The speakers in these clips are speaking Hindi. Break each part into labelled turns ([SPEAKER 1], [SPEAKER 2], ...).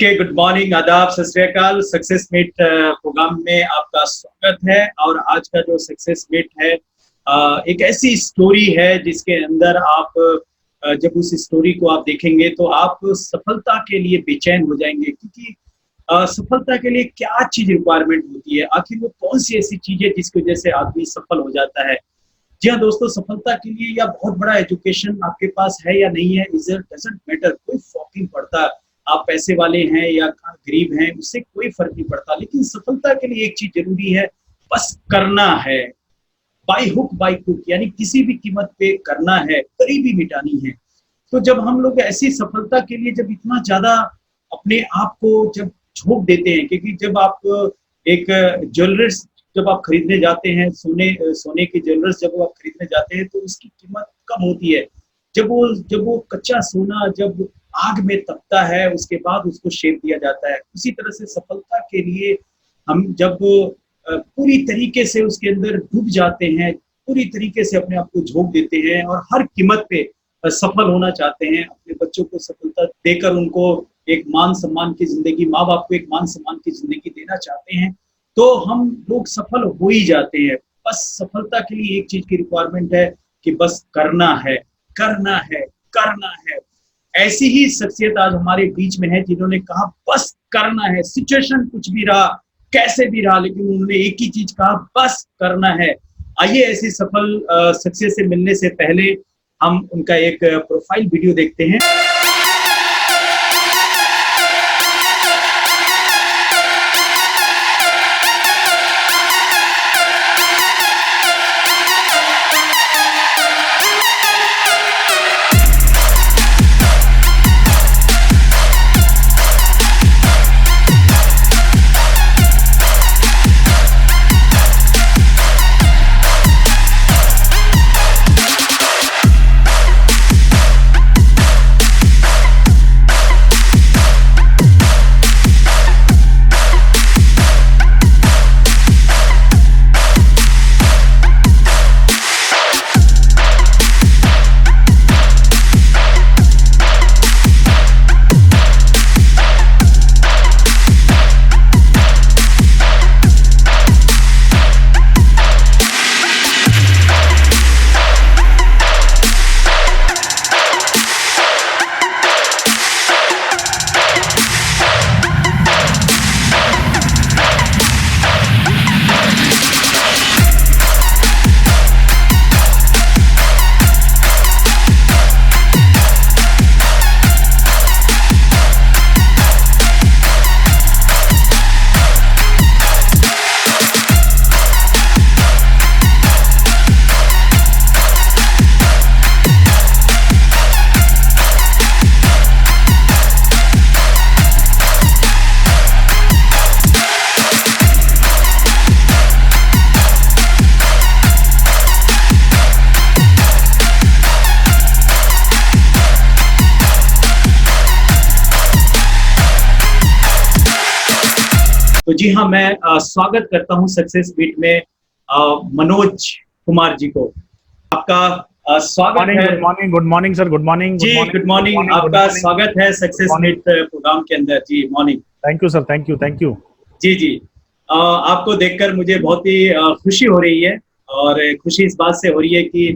[SPEAKER 1] ओके, गुड मॉर्निंग, आदाब, सत श्री अकाल। सक्सेस मीट प्रोग्राम में आपका स्वागत है। और आज का जो सक्सेस मीट है एक ऐसी स्टोरी है जिसके अंदर आप जब उस स्टोरी को आप देखेंगे तो आप सफलता के लिए बेचैन हो जाएंगे, क्योंकि सफलता के लिए क्या चीज रिक्वायरमेंट होती है, आखिर वो कौन सी ऐसी चीज है जिसकी वजह से आदमी सफल हो जाता है। जी हाँ दोस्तों, सफलता के लिए या बहुत बड़ा एजुकेशन आपके पास है या नहीं है, इज डजंट मैटर, कोई फर्क नहीं पड़ता। आप पैसे वाले हैं या गरीब हैं, उससे कोई फर्क नहीं पड़ता। लेकिन सफलता के लिए एक चीज जरूरी है, बस करना है, बाई हुक बाई कुक, यानी किसी भी कीमत पे करना है, गरीबी मिटानी है। तो जब हम लोग ऐसी सफलता के लिए जब इतना ज्यादा अपने आप को जब झोंक देते हैं, क्योंकि जब आप एक ज्वेलर्स जब आप खरीदने जाते हैं, सोने के ज्वेलर्स जब आप खरीदने जाते हैं तो उसकी कीमत कम होती है। जब वो कच्चा सोना जब आग में तपता है, उसके बाद उसको शेप दिया जाता है। उसी तरह से सफलता के लिए हम जब पूरी तरीके से उसके अंदर डूब जाते हैं, पूरी तरीके से अपने आप को झोंक देते हैं और हर कीमत पे सफल होना चाहते हैं, अपने बच्चों को सफलता देकर उनको एक मान सम्मान की जिंदगी, माँ बाप को एक मान सम्मान की जिंदगी देना चाहते हैं, तो हम लोग सफल हो ही जाते हैं। बस सफलता के लिए एक चीज की रिक्वायरमेंट है कि बस करना है, करना है, करना है। ऐसी ही शख्सियत आज हमारे बीच में है जिन्होंने कहा बस करना है, सिचुएशन कुछ भी रहा, कैसे भी रहा, लेकिन उन्होंने एक ही चीज कहा, बस करना है। आइए ऐसी सफल शख्सियत से मिलने से पहले हम उनका एक प्रोफाइल वीडियो देखते हैं। तो जी हाँ, मैं स्वागत करता हूँ सक्सेस मीट में मनोज कुमार जी को। आपका स्वागत है।
[SPEAKER 2] Good morning sir, good morning
[SPEAKER 1] जी, गुड मॉर्निंग, आपका स्वागत है सक्सेस मीट प्रोग्राम के अंदर। जी morning.
[SPEAKER 2] Thank you sir, thank you.
[SPEAKER 1] जी, आपको देखकर मुझे बहुत ही खुशी हो रही है, और खुशी इस बात से हो रही है कि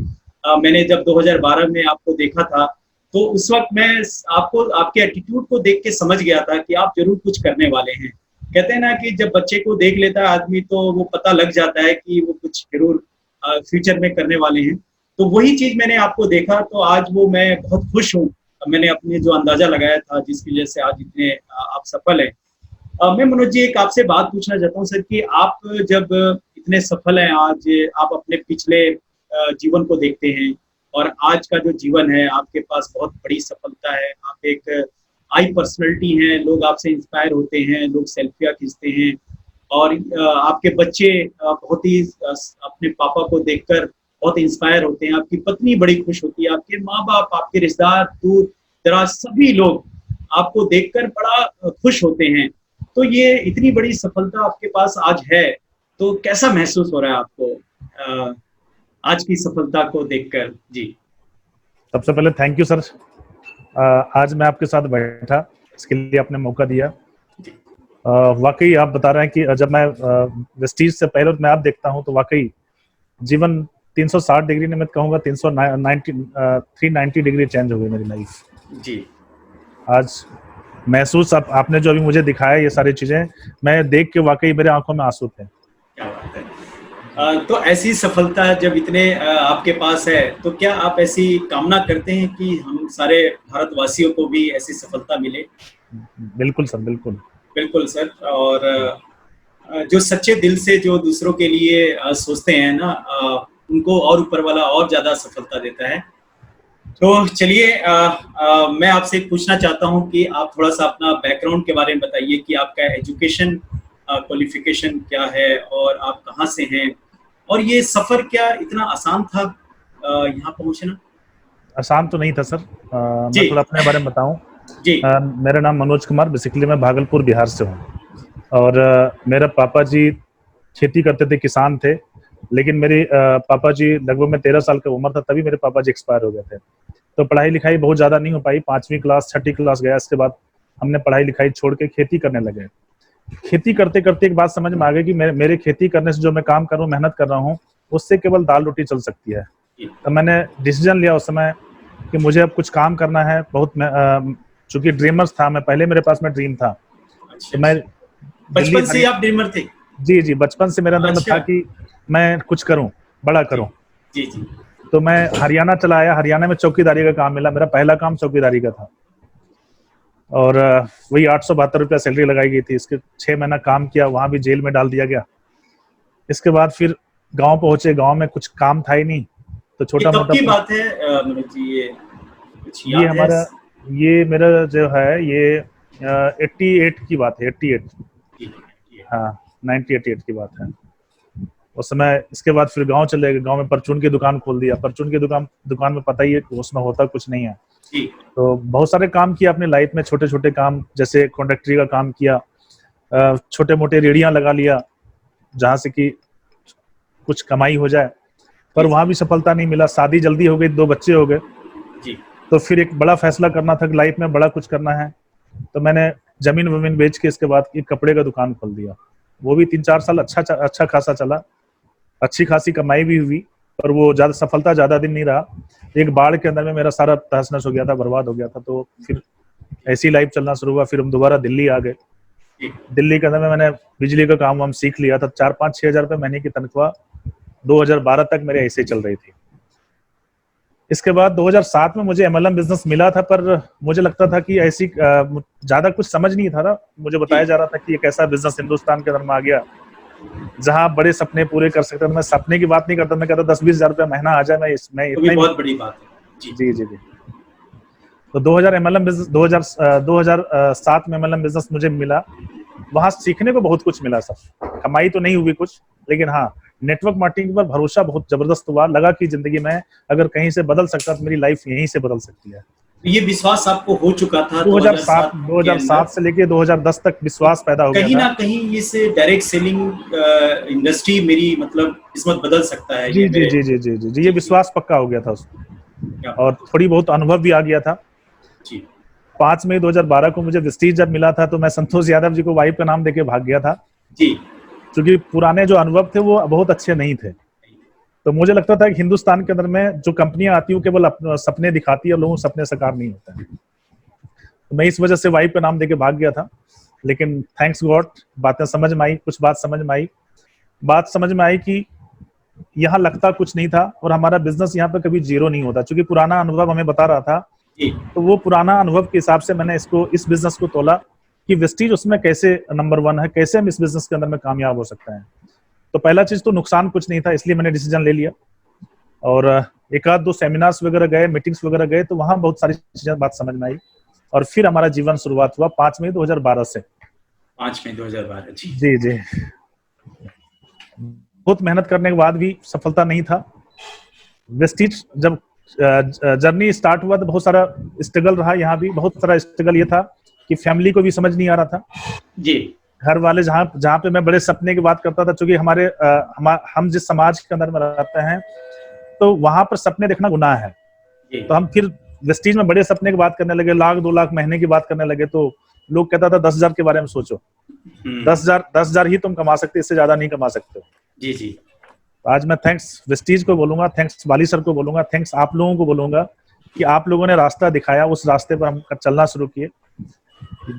[SPEAKER 1] मैंने जब 2012 में आपको देखा था तो उस वक्त मैं आपको, आपके एटीट्यूड को देख के समझ गया था कि आप जरूर कुछ करने वाले हैं। कहते हैं ना कि जब बच्चे को देख लेता है आदमी तो वो पता लग जाता है कि वो कुछ जरूर फ्यूचर में करने वाले हैं। तो वही चीज मैंने आपको देखा, तो आज वो मैं बहुत खुश हूँ। मैंने अपने जो अंदाजा लगाया था जिसकी वजह से आज इतने आप सफल हैं। मैं मनोज जी एक आपसे बात पूछना चाहता हूँ सर कि आप जब इतने सफल हैं, आज आप अपने पिछले जीवन को देखते हैं और आज का जो जीवन है, आपके पास बहुत बड़ी सफलता है, आप एक हाई पर्सनैलिटी हैं, लोग आपसे इंस्पायर होते हैं, लोग सेल्फियाँ खींचते हैं, और आपके बच्चे बहुत ही अपने पापा को देखकर बहुत इंस्पायर होते हैं, आपकी पत्नी बड़ी खुश होती है, आपके माँ बाप, आपके रिश्तेदार, दूर दराज सभी लोग आपको देखकर बड़ा खुश होते हैं। तो ये इतनी बड़ी सफलता आपके पास आज है, तो कैसा महसूस हो रहा है आपको आज की सफलता को देखकर? जी
[SPEAKER 2] सबसे पहले थैंक यू सर। आज मैं आपके साथ बैठा इसके लिए आपने मौका दिया।
[SPEAKER 1] जी।
[SPEAKER 2] वाकई आप बता रहे हैं कि जब मैं वेस्टीज से पहले मैं आप देखता हूँ तो वाकई जीवन 360 डिग्री ने मैं कहूँगा 390 डिग्री चेंज हो गई मेरी लाइफ।
[SPEAKER 1] जी।
[SPEAKER 2] आज महसूस आपने जो अभी मुझे दिखाया ये सारी चीजें, मैं देख के वाकई मेरे आंखों में आंसू थे।
[SPEAKER 1] क्या बात है। तो ऐसी सफलता जब इतने आपके पास है, तो क्या आप ऐसी कामना करते हैं कि हम सारे भारतवासियों को भी ऐसी सफलता मिले?
[SPEAKER 2] बिल्कुल सर, बिल्कुल।
[SPEAKER 1] बिल्कुल सर। और जो सच्चे दिल से जो दूसरों के लिए सोचते हैं ना, उनको और ऊपर वाला और ज्यादा सफलता देता है। तो चलिए, मैं आपसे पूछना चाहता हूं कि आप थोड़ा सा अपना बैकग्राउंड के बारे में बताइए कि आपका एजुकेशन क्वालिफिकेशन क्या है और आप कहाँ से हैं, और ये सफर क्या इतना आसान था यहाँ पहुंचना?
[SPEAKER 2] आसान तो नहीं था सर। मैं
[SPEAKER 1] जी।
[SPEAKER 2] थोड़ा अपने बारे में बताऊं।
[SPEAKER 1] जी।
[SPEAKER 2] मेरा नाम मनोज कुमार, बेसिकली मैं भागलपुर बिहार से हूँ। और मेरे पापा जी खेती करते थे, किसान थे। लेकिन मेरे पापा जी लगभग मैं 13 साल का उम्र था तभी मेरे पापा जी एक्सपायर हो गए थे। तो पढ़ाई लिखाई बहुत ज़्यादा नहीं हो पाई। 5वीं क्लास 6ठी क्लास गया, इसके बाद हमने पढ़ाई लिखाई छोड़ के खेती करने लगे। खेती करते करते एक बात समझ में आ गई कि मेरे खेती करने से जो मैं काम कर रहा हूँ, मेहनत कर रहा हूँ, उससे केवल दाल रोटी चल सकती है। तो मैंने डिसीजन लिया उस समय कि मुझे अब कुछ काम करना है। बहुत चूंकि ड्रीमर्स था मैं, पहले मेरे पास में ड्रीम था।
[SPEAKER 1] अच्छा।
[SPEAKER 2] तो मैं
[SPEAKER 1] बचपन से ही आप ड्रीमर थे?
[SPEAKER 2] जी जी, बचपन से मेरे अंदर में था
[SPEAKER 1] अच्छा।
[SPEAKER 2] कि मैं कुछ करूं, बड़ा करूं।
[SPEAKER 1] जी जी।
[SPEAKER 2] तो मैं हरियाणा चला आया। हरियाणा में चौकीदारी का काम मिला। मेरा पहला काम चौकीदारी का था और वही 872 रुपया सैलरी लगाई गई थी। इसके 6 महीना काम किया, वहां भी जेल में डाल दिया गया। इसके बाद फिर गांव पहुंचे। गांव में कुछ काम था ही नहीं, तो
[SPEAKER 1] ये
[SPEAKER 2] छोटा
[SPEAKER 1] कब
[SPEAKER 2] मोटा
[SPEAKER 1] की बात है मनोज जी? ये कुछ
[SPEAKER 2] ये
[SPEAKER 1] याद है?
[SPEAKER 2] हमारा ये मेरा जो है ये 88 की बात है। 88, हाँ 1988 की बात है उस समय। इसके बाद फिर गांव चले गए। गांव में परचून की दुकान खोल दिया। परचून की दुकान में पता ही है उसमें होता कुछ नहीं है।
[SPEAKER 1] जी।
[SPEAKER 2] तो बहुत सारे काम किया अपनी लाइफ में, छोटे छोटे काम, जैसे कंडक्टरी का काम किया, छोटे मोटे रेडियां लगा लिया जहां से कि कुछ कमाई हो जाए। पर वहां भी सफलता नहीं मिला। शादी जल्दी हो गई, 2 बच्चे हो गए।
[SPEAKER 1] जी।
[SPEAKER 2] तो फिर एक बड़ा फैसला करना था कि लाइफ में बड़ा कुछ करना है। तो मैंने जमीन वमीन बेच के इसके बाद एक कपड़े का दुकान खोल दिया। वो भी 3-4 साल अच्छा खासा चला, अच्छी खासी कमाई भी हुई, पर वो ज्यादा सफलता ज्यादा दिन नहीं रहा। एक बाढ़ के अंदर में मेरा सारा तहस नहस हो गया था, बर्बाद हो गया था। तो फिर ऐसी लाइफ चलना शुरू हुआ। फिर हम दोबारा दिल्ली आ गए। दिल्ली के अंदर में मैंने बिजली का काम हम सीख लिया था। 4-5-6 हजार रुपये महीने की तनख्वाह 2012 तक मेरे ऐसे चल रही थी। इसके बाद 2007 में मुझे MLM बिजनेस मिला था, पर मुझे लगता था कि ऐसी ज्यादा कुछ समझ नहीं था ना। मुझे बताया जा रहा था कि एक ऐसा बिजनेस हिंदुस्तान के अंदर में आ गया जहां आप बड़े सपने पूरे कर सकते हैं। मैं सपने की बात नहीं करता, मैं कहता 10-20 हजार रुपया महीना आ जाए, मैं इसमें
[SPEAKER 1] तो
[SPEAKER 2] इतना
[SPEAKER 1] भी
[SPEAKER 2] ही।
[SPEAKER 1] बहुत बड़ी बात है। जी
[SPEAKER 2] जी जी जी। तो 2000 MLM बिजनेस 2007 में MLM बिजनेस मुझे मिला। वहां सीखने को बहुत कुछ मिला सर। कमाई तो नहीं हुई कुछ, लेकिन हाँ नेटवर्क मार्केटिंग पर भरोसा बहुत जबरदस्त हुआ। लगा कि जिंदगी में अगर कहीं से बदल सकता तो मेरी लाइफ यहीं से बदल सकती है।
[SPEAKER 1] ये विश्वास आपको हो चुका था
[SPEAKER 2] 2007
[SPEAKER 1] के अंदर?
[SPEAKER 2] से लेके 2010 तक विश्वास पैदा हो गया
[SPEAKER 1] कहीं
[SPEAKER 2] था।
[SPEAKER 1] ना कहीं इस डायरेक्ट सेलिंग इंडस्ट्री मेरी मतलब किस्मत बदल सकता है,
[SPEAKER 2] जी
[SPEAKER 1] ये
[SPEAKER 2] जी
[SPEAKER 1] मेरे।
[SPEAKER 2] जी जी जी जी जी, ये
[SPEAKER 1] जी।
[SPEAKER 2] विश्वास पक्का हो गया था उसमें।
[SPEAKER 1] क्या
[SPEAKER 2] और
[SPEAKER 1] बात है।
[SPEAKER 2] थोड़ी बहुत अनुभव भी आ गया था।
[SPEAKER 1] जी।
[SPEAKER 2] 5 मई 2012 को मुझे विस्टीज जब मिला था तो मैं संतोष यादव जी को वाइफ का नाम देके भाग गया था,
[SPEAKER 1] जी।
[SPEAKER 2] क्योंकि पुराने जो अनुभव थे वो बहुत अच्छे नहीं थे। तो मुझे लगता था कि हिंदुस्तान के अंदर में जो कंपनियां आती हैं केवल सपने दिखाती है, लोगों के सपने साकार नहीं होते हैं। तो मैं इस वजह से वाइफ का नाम देके भाग गया था। लेकिन थैंक्स गॉड बातें समझ में आई, कुछ बात समझ में आई। बात समझ में आई कि यहाँ लगता कुछ नहीं था और हमारा बिजनेस यहाँ पे कभी जीरो नहीं होता, क्योंकि पुराना अनुभव हमें बता रहा था।
[SPEAKER 1] जी।
[SPEAKER 2] तो वो पुराना अनुभव के हिसाब से मैंने इस बिजनेस को तोला कि वेस्टीज उसमें कैसे नंबर 1 है, कैसे हम इस बिजनेस के अंदर में कामयाब हो सकते हैं। तो पहला चीज तो नुकसान कुछ नहीं था, इसलिए मैंने डिसीजन ले लिया। और एक आध 2 सेमिनार्स वगैरह गए, मीटिंग्स वगैरह गए, तो वहां बहुत सारी चीजें बात समझ में आई। और फिर हमारा जीवन शुरुआत हुआ 5 मई 2012 से।
[SPEAKER 1] 5 मई 2012। जी
[SPEAKER 2] जी जी। बहुत मेहनत करने के बाद भी सफलता नहीं था। वेस्टीज जब जर्नी स्टार्ट हुआ तो बहुत सारा स्ट्रगल रहा। यहाँ भी बहुत सारा स्ट्रगल ये था कि फैमिली को भी समझ नहीं आ रहा था।
[SPEAKER 1] जी।
[SPEAKER 2] घर वाले जहाँ पे मैं बड़े सपने की बात करता था, क्योंकि हम जिस समाज के अंदर में रहते हैं तो वहां पर सपने देखना गुनाह है। तो हम फिर वेस्टीज में बड़े सपने की बात करने लगे, 1 लाख 2 लाख महीने की बात करने लगे। तो लोग कहता था 10,000 के बारे में सोचो, 10,000 ही तुम कमा सकते, इससे ज्यादा नहीं कमा सकते हो।
[SPEAKER 1] जी जी।
[SPEAKER 2] आज मैं थैंक्स वेस्टीज को बोलूंगा, थैंक्स वाली सर को बोलूंगा, थैंक्स आप लोगों को बोलूंगा कि आप लोगों ने रास्ता दिखाया, उस रास्ते पर हम चलना शुरू किए।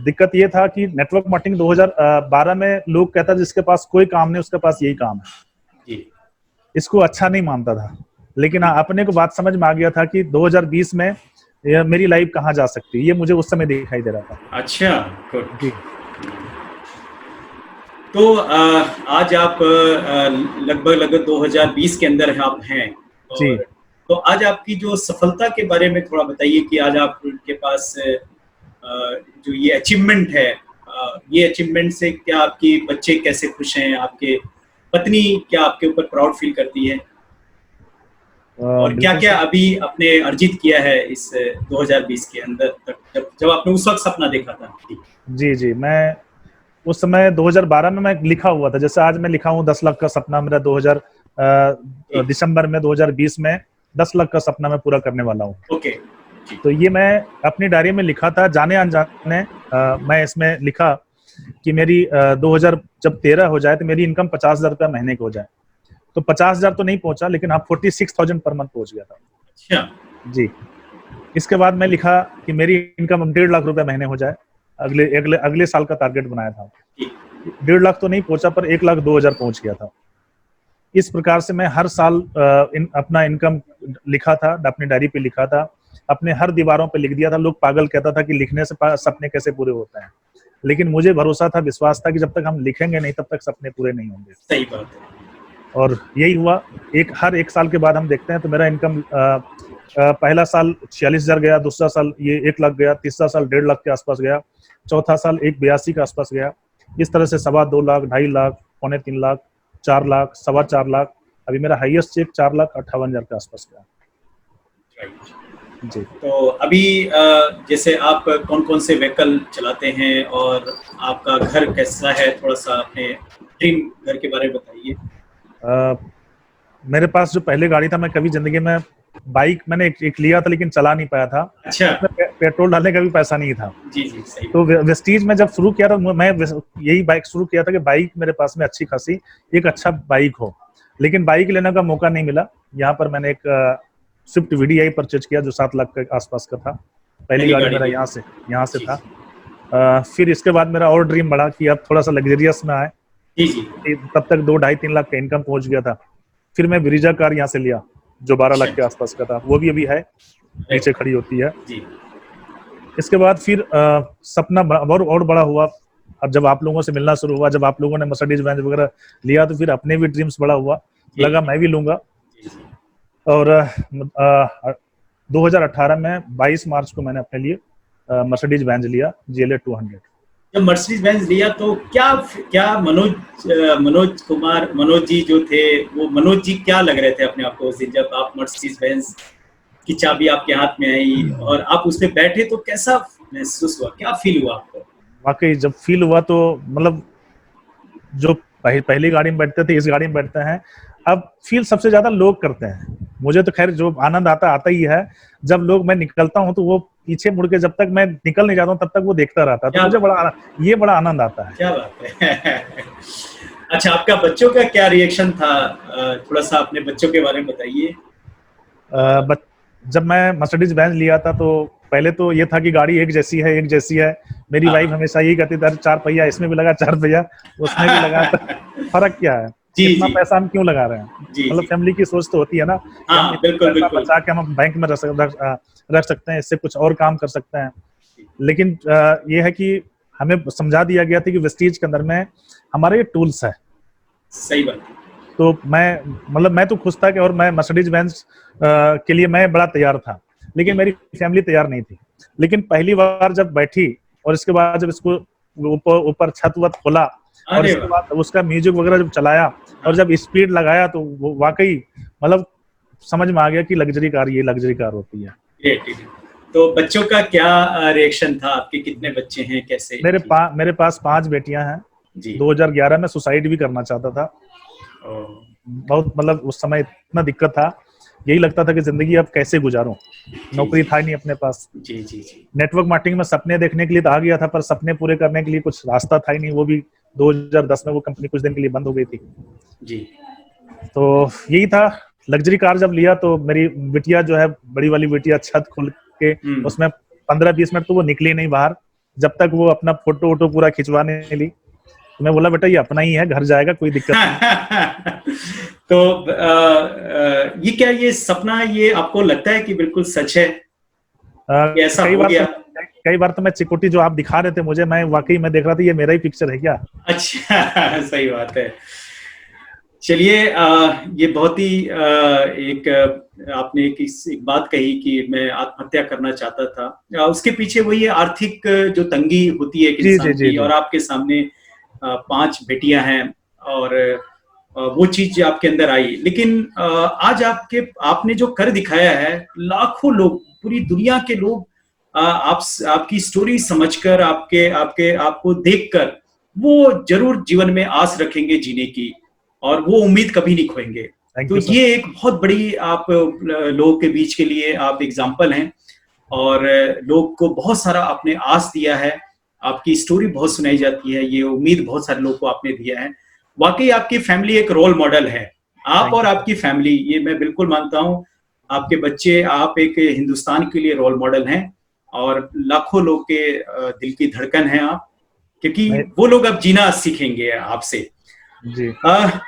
[SPEAKER 2] दिक्कत ये था कि नेटवर्क मार्केटिंग 2012 में लोग कहता जिसके पास कोई काम नहीं उसके पास यही काम है, इसको अच्छा नहीं मानता था। लेकिन अपने को बात समझ में आ गया था कि 2020 में मेरी लाइफ कहाँ जा सकती है, ये मुझे उस समय दिखाई दे रहा था।
[SPEAKER 1] अच्छा, गुड। तो आज आप लगभग 2020 के अंदर आप हैं, और तो आज आपकी जो सफलता के बारे में थोड़ा बताइए कि आज आपके पास जो ये अचीवमेंट है, ये अचीवमेंट से क्या आपके बच्चे कैसे खुश हैं, आपके पत्नी क्या आपके ऊपर प्राउड फील करती है, और क्या क्या अभी आपने अर्जित किया है इस 2020 के अंदर तक, जब आपने उस वक्त सपना देखा था?
[SPEAKER 2] जी जी, मैं उस समय 2012 में मैं लिखा हुआ था, जैसे आज मैं लिखा हूँ 10 लाख का सपना मेरा 2000 दिसंबर में 2020 में 10 लाख का सपना मैं पूरा करने वाला हूँ।
[SPEAKER 1] ओके।
[SPEAKER 2] तो ये मैं अपनी डायरी में लिखा था, जाने अनजाने मैं इसमें लिखा कि मेरी 2013 हो जाए तो मेरी इनकम 50,000 रुपया महीने की हो जाए। तो 50,000 तो नहीं पहुंचा, लेकिन हाँ 46,000 पर मंथ पहुंच गया था।
[SPEAKER 1] अच्छा
[SPEAKER 2] जी। इसके बाद मैं लिखा कि मेरी इनकम 1.5 लाख रुपया महीने हो जाए, अगले साल का टारगेट बनाया था। 1.5 लाख तो नहीं पहुंचा, पर 1,02,000 पहुंच गया था। इस प्रकार से मैं हर साल अपना इनकम लिखा था, अपनी डायरी पे लिखा था, अपने हर दीवारों पे लिख दिया था। लोग पागल कहता था कि लिखने से सपने कैसे पूरे होते हैं, लेकिन मुझे भरोसा था, विश्वास था कि जब तक हम लिखेंगे नहीं तब तक सपने पूरे नहीं होंगे।
[SPEAKER 1] सही बात है।
[SPEAKER 2] और यही हुआ। हर एक साल के बाद हम देखते हैं तो मेरा इनकम पहला साल 46,000 गया, दूसरा साल ये 1 लाख गया, तीसरा साल 1.5 लाख के आसपास गया, चौथा साल 1,82 के आसपास गया। इस तरह से 2.25 लाख, 2.5 लाख, 2.25 लाख, 4 लाख, 4.25 लाख, अभी मेरा हाईएस्ट चेक 4,58,000 के आसपास गया। जी।
[SPEAKER 1] तो अभी जैसे आप कौन कौन से व्हीकल चलाते हैं और आपका घर कैसा है, थोड़ा सा अपने ड्रीम घर के बारे में बताइए।
[SPEAKER 2] मेरे पास जो पहले गाड़ी था, मैं कभी जिंदगी में बाइक मैंने एक लिया था लेकिन चला नहीं पाया था।
[SPEAKER 1] अच्छा।
[SPEAKER 2] पेट्रोल डालने का भी पैसा नहीं था।
[SPEAKER 1] जी जी, सही।
[SPEAKER 2] तो वेस्टीज में जब शुरू किया था, मैं यही बाइक शुरू किया था कि बाइक मेरे पास में अच्छी खासी एक अच्छा बाइक हो, लेकिन बाइक लेने का मौका नहीं मिला। यहाँ पर मैंने एक स्विफ्ट VDI परचेज किया जो 7 लाख के आसपास का था। पहली गाड़ी मेरा यहाँ से था। फिर इसके बाद मेरा और ड्रीम बढ़ा कि अब थोड़ा सा लग्जरियस में आए। तब तक 2-2.5-3 लाख का इनकम पहुंच गया था। फिर मैं ब्रीजा कार यहाँ से लिया जो 12 लाख के आसपास का था, वो भी अभी है, नीचे खड़ी होती है। इसके बाद फिर सपना और बड़ा हुआ। अब जब आप लोगों से मिलना शुरू हुआ, जब आप लोगों ने मर्सिडीज बेंज वगैरह लिया, तो फिर अपने भी ड्रीम्स बड़ा हुआ, लगा मैं भी लूंगा। और 2018 में 22 मार्च को मैंने अपने लिए मर्सिडीज बेंज लिया GLA 200।
[SPEAKER 1] जब मर्सिडीज बेंज लिया तो क्या मनोज जी जो थे, वो मनोज जी क्या लग रहे थे अपने आप को उस दिन, जब आप मर्सिडीज बेंज की चाबी आपके हाथ में आई और आप उस पे बैठे, तो कैसा महसूस हुआ, क्या फील हुआ आपको?
[SPEAKER 2] वाकई जब फील हुआ तो मतलब जो पहली गाड़ी में बैठते थे, इस गाड़ी में बैठते हैं, अब फील सबसे ज्यादा लोग करते हैं। मुझे तो खैर जो आनंद आता ही है, जब लोग, मैं निकलता हूँ तो वो पीछे मुड़ के, जब तक मैं निकल नहीं जाता हूँ तब तक वो देखता रहता है, तो मुझे बड़ा आनंद आता है।
[SPEAKER 1] क्या बात है। अच्छा, आपका बच्चों का क्या रिएक्शन था, थोड़ा सा अपने बच्चों के बारे में बताइए।
[SPEAKER 2] जब मैं मर्सिडीज बेंज लिया था तो पहले तो ये था कि गाड़ी एक जैसी है। मेरी वाइफ हमेशा यही कहती थी, 4 पहिया इसमें भी लगा, 4 पहिया उसमें भी लगा, तो फर्क क्या है, इतना पैसा हम क्यों लगा रहे हैं? मतलब फैमिली की सोच तो होती है ना,
[SPEAKER 1] बिल्कुल
[SPEAKER 2] बचा के हम बैंक में रख सकते हैं, इससे कुछ और काम कर सकते हैं। लेकिन ये है कि हमें समझा दिया गया था कि वेस्टीज के अंदर में हमारे ये टूल्स है।
[SPEAKER 1] सही बात।
[SPEAKER 2] तो मैं तो खुश था कि, और मैं मर्सिडीज बेंज के लिए मैं बड़ा तैयार था, लेकिन मेरी फैमिली तैयार नहीं थी। लेकिन पहली बार जब बैठी और इसके बाद जब इसको ऊपर छत वत खोला और इसके बाद उसका म्यूजिक वगैरह जब चलाया और जब स्पीड लगाया, तो वो वाकई मतलब समझ में आ गया कि लग्जरी कार होती है।
[SPEAKER 1] तो बच्चों का क्या रिएक्शन था? आपके कितने बच्चे हैं, कैसे?
[SPEAKER 2] मेरे पास 5 बेटियां हैं। 2011 में सुसाइड भी करना चाहता था, बहुत मतलब उस समय इतना दिक्कत था, यही लगता था कि जिंदगी अब कैसे गुजारूं, नौकरी था नहीं अपने पास।
[SPEAKER 1] जी जी जी
[SPEAKER 2] नेटवर्क मार्केटिंग में सपने देखने के लिए तो आ गया था, पर सपने पूरे करने के लिए कुछ रास्ता था ही नहीं। वो भी 2010 में वो कंपनी कुछ दिन के लिए बंद हो गई थी।
[SPEAKER 1] जी।
[SPEAKER 2] तो यही था। लग्जरी कार जब लिया तो मेरी बिटिया जो है, बड़ी वाली बिटिया, छत खोल के उसमें 15-20 मिनट तो वो निकली नहीं बाहर, जब तक वो अपना फोटो वोटो पूरा खिंचवाने ली। तो मैं बोला बेटा ये अपना ही है, घर जाएगा, कोई दिक्कत नहीं।
[SPEAKER 1] तो ये क्या, ये सपना ये आपको लगता है कि बिल्कुल सच है कि ऐसा हो गया?
[SPEAKER 2] कई बार तो मैं चिकोटी जो आप दिखा रहे थे मुझे, मैं वाकई में देख रहा था ये मेरा ही पिक्चर है क्या।
[SPEAKER 1] अच्छा सही बात है। चलिए, ये बहुत ही एक आपने एक बात कही कि मैं आत्महत्या करना चाहता था, उसके पीछे वही आर्थिक जो तंगी होती है एक इंसान की, और आपके सामने 5 बेटियां हैं और वो चीज आपके अंदर आई। लेकिन आज आपने जो कर दिखाया है, लाखों लोग, पूरी दुनिया के लोग आपकी स्टोरी समझकर, आपको देखकर वो जरूर जीवन में आस रखेंगे जीने की, और वो उम्मीद कभी नहीं खोएंगे। तो ये एक बहुत बड़ी आप लोगों के बीच के लिए आप एग्जाम्पल हैं, और लोग को बहुत सारा आपने आस दिया है। आपकी स्टोरी बहुत सुनाई जाती है, ये उम्मीद बहुत सारे लोगों को आपने दिया है। वाकई आपकी फैमिली एक रोल मॉडल है, आप और आपकी फैमिली, ये मैं बिल्कुल मानता हूँ। आपके बच्चे, आप एक हिंदुस्तान के लिए रोल मॉडल हैं, और लाखों लोग के दिल की धड़कन है आप, क्योंकि वो लोग अब जीना सीखेंगे आपसे।
[SPEAKER 2] जी।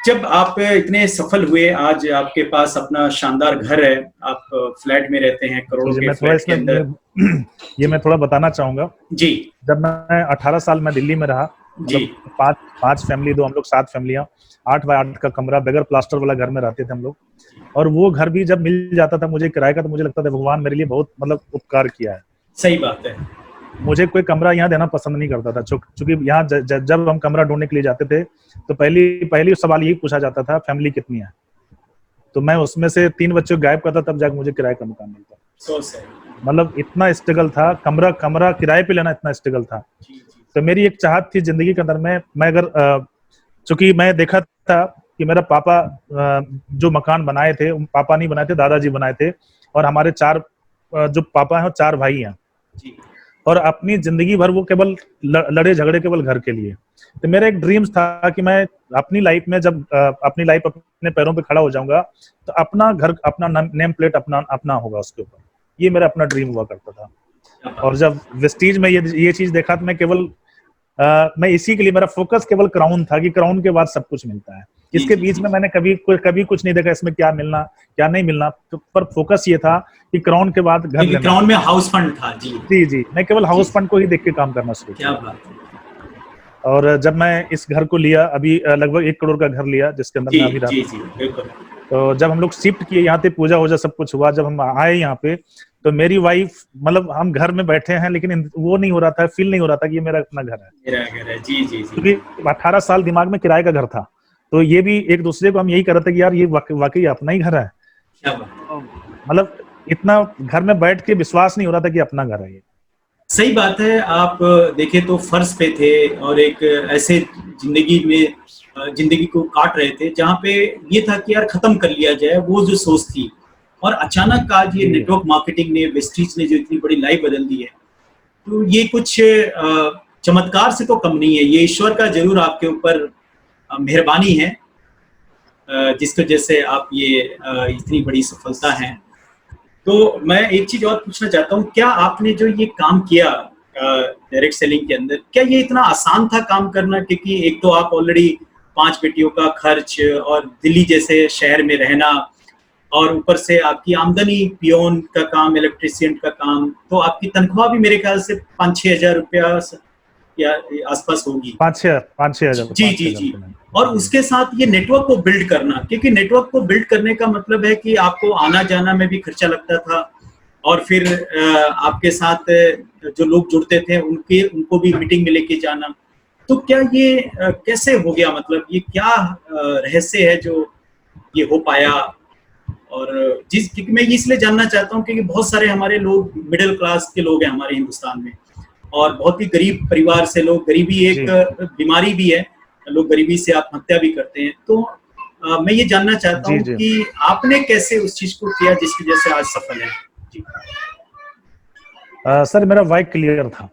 [SPEAKER 1] जब आप इतने सफल हुए, आज आपके पास अपना शानदार घर है, आप फ्लैट में रहते हैं, करोड़ों के फ्लैट के अंदर।
[SPEAKER 2] ये मैं थोड़ा बताना चाहूंगा
[SPEAKER 1] जी।
[SPEAKER 2] जब मैं 18 साल में दिल्ली में रहा, मतलब पांच फैमिली, दो हम लोग, 7 फैमिलियां, 8 बाय 8 का कमरा, बगैर प्लास्टर वाला घर में रहते थे हम लोग। और वो घर भी जब मिल जाता था मुझे किराए का, तो मुझे लगता था भगवान मेरे लिए बहुत मतलब उपकार किया है।
[SPEAKER 1] सही बात है।
[SPEAKER 2] मुझे कोई कमरा यहाँ देना पसंद नहीं करता था, क्योंकि यहाँ जब हम कमरा ढूंढने के लिए जाते थे तो पहली सवाल यही पूछा जाता था, फैमिली कितनी है। तो मैं उसमें से 3 बच्चों को गायब करता, तब जाकर मुझे किराए का मकान मिलता। मतलब इतना स्ट्रगल था, कमरा किराए पे लेना इतना स्ट्रगल था। तो मेरी एक चाहत थी जिंदगी के अंदर में, मैं अगर चूंकि मैं देखा था कि मेरा पापा जो मकान बनाए थे, पापा नहीं बनाए थे, दादाजी बनाए थे, और हमारे 4 जो पापा हैं 4 भाई हैं, और अपनी जिंदगी भर वो केवल लड़े झगड़े केवल घर के लिए। तो मेरा एक ड्रीम्स था कि मैं अपनी लाइफ में जब अपनी लाइफ अपने पैरों पे खड़ा हो जाऊंगा तो अपना घर, अपना नेम प्लेट अपना होगा उसके ऊपर। ये मेरा अपना ड्रीम हुआ करता था। और जब वेस्टीज में ये चीज देखा तो मैं केवल मैं इसी के लिए, मेरा फोकस केवल क्राउन था कि क्राउन के बाद सब कुछ मिलता है। इसके बीच में मैंने कभी कुछ नहीं देखा इसमें क्या मिलना क्या नहीं मिलना, तो पर फोकस ये था कि क्राउन के बाद घर लेना।
[SPEAKER 1] क्राउन में हाउस फंड था। जी
[SPEAKER 2] जी, मैं केवल हाउस फंड को ही देख के काम करना शुरू किया।
[SPEAKER 1] क्या बात है।
[SPEAKER 2] और जब मैं इस घर को लिया, अभी लगभग 1 करोड़ का घर लिया जिसके अंदर मैं अभी रहता हूं। तो जब हम लोग शिफ्ट किए यहाँ पे, पूजा वूजा सब कुछ हुआ, जब हम आए यहाँ पे तो मेरी वाइफ, मतलब हम घर में बैठे हैं लेकिन वो नहीं हो रहा था, फील नहीं हो रहा था कि ये मेरा अपना घर है,
[SPEAKER 1] मेरा घर है। जी जी जी।
[SPEAKER 2] क्योंकि 18 साल दिमाग में किराए का घर था। तो ये भी एक दूसरे को हम यही कर रहे थे कि यार ये वाकई अपना ही घर है। मतलब इतना घर में बैठ के विश्वास नहीं हो रहा था कि अपना घर है ये।
[SPEAKER 1] सही बात है। आप देखें तो फर्श पे थे और एक ऐसे जिंदगी को काट रहे थे जहाँ पे ये था कि यार खत्म कर लिया जाए, वो जो सोच थी। और अचानक आज ये नेटवर्क मार्केटिंग ने, वेस्टीज ने जो इतनी बड़ी लाइफ बदल दी है, तो ये कुछ चमत्कार से तो कम नहीं है। ये ईश्वर का जरूर आपके ऊपर मेहरबानी है, जिसकी वजह से आप ये इतनी बड़ी सफलता है। तो मैं एक चीज और पूछना चाहता हूँ, क्या आपने जो ये काम किया डायरेक्ट सेलिंग के अंदर, क्या ये इतना आसान था काम करना? क्योंकि एक तो आप ऑलरेडी 5 बेटियों का खर्च और दिल्ली जैसे शहर में रहना, और ऊपर से आपकी आमदनी पियोन का काम, इलेक्ट्रिशियन का काम, तो आपकी तनख्वाह भी मेरे ख्याल से 5-6 हजार रुपया या आसपास होगी।
[SPEAKER 2] 5-6 हजार।
[SPEAKER 1] जी जी जी। और उसके साथ ये नेटवर्क को बिल्ड करना, क्योंकि नेटवर्क को बिल्ड करने का मतलब है कि आपको आना जाना में भी खर्चा लगता था, और फिर आपके साथ जो लोग जुड़ते थे उनको भी मीटिंग में लेके जाना। तो क्या ये कैसे हो गया? मतलब ये क्या रहस्य है जो ये हो पाया? और क्योंकि मैं इसलिए जानना चाहता हूँ क्योंकि बहुत सारे हमारे लोग मिडिल क्लास के लोग हैं हमारे हिंदुस्तान में, और बहुत ही गरीब परिवार से लोग, गरीबी एक बीमारी भी है, लोग गरीबी से आत्महत्या भी करते हैं। तो मैं ये जानना चाहता
[SPEAKER 2] जी
[SPEAKER 1] हूँ
[SPEAKER 2] जी।
[SPEAKER 1] कि आपने कैसे उस चीज को किया जिसकी वजह से आज सफल है। जी
[SPEAKER 2] सर मेरा वाई क्लियर था।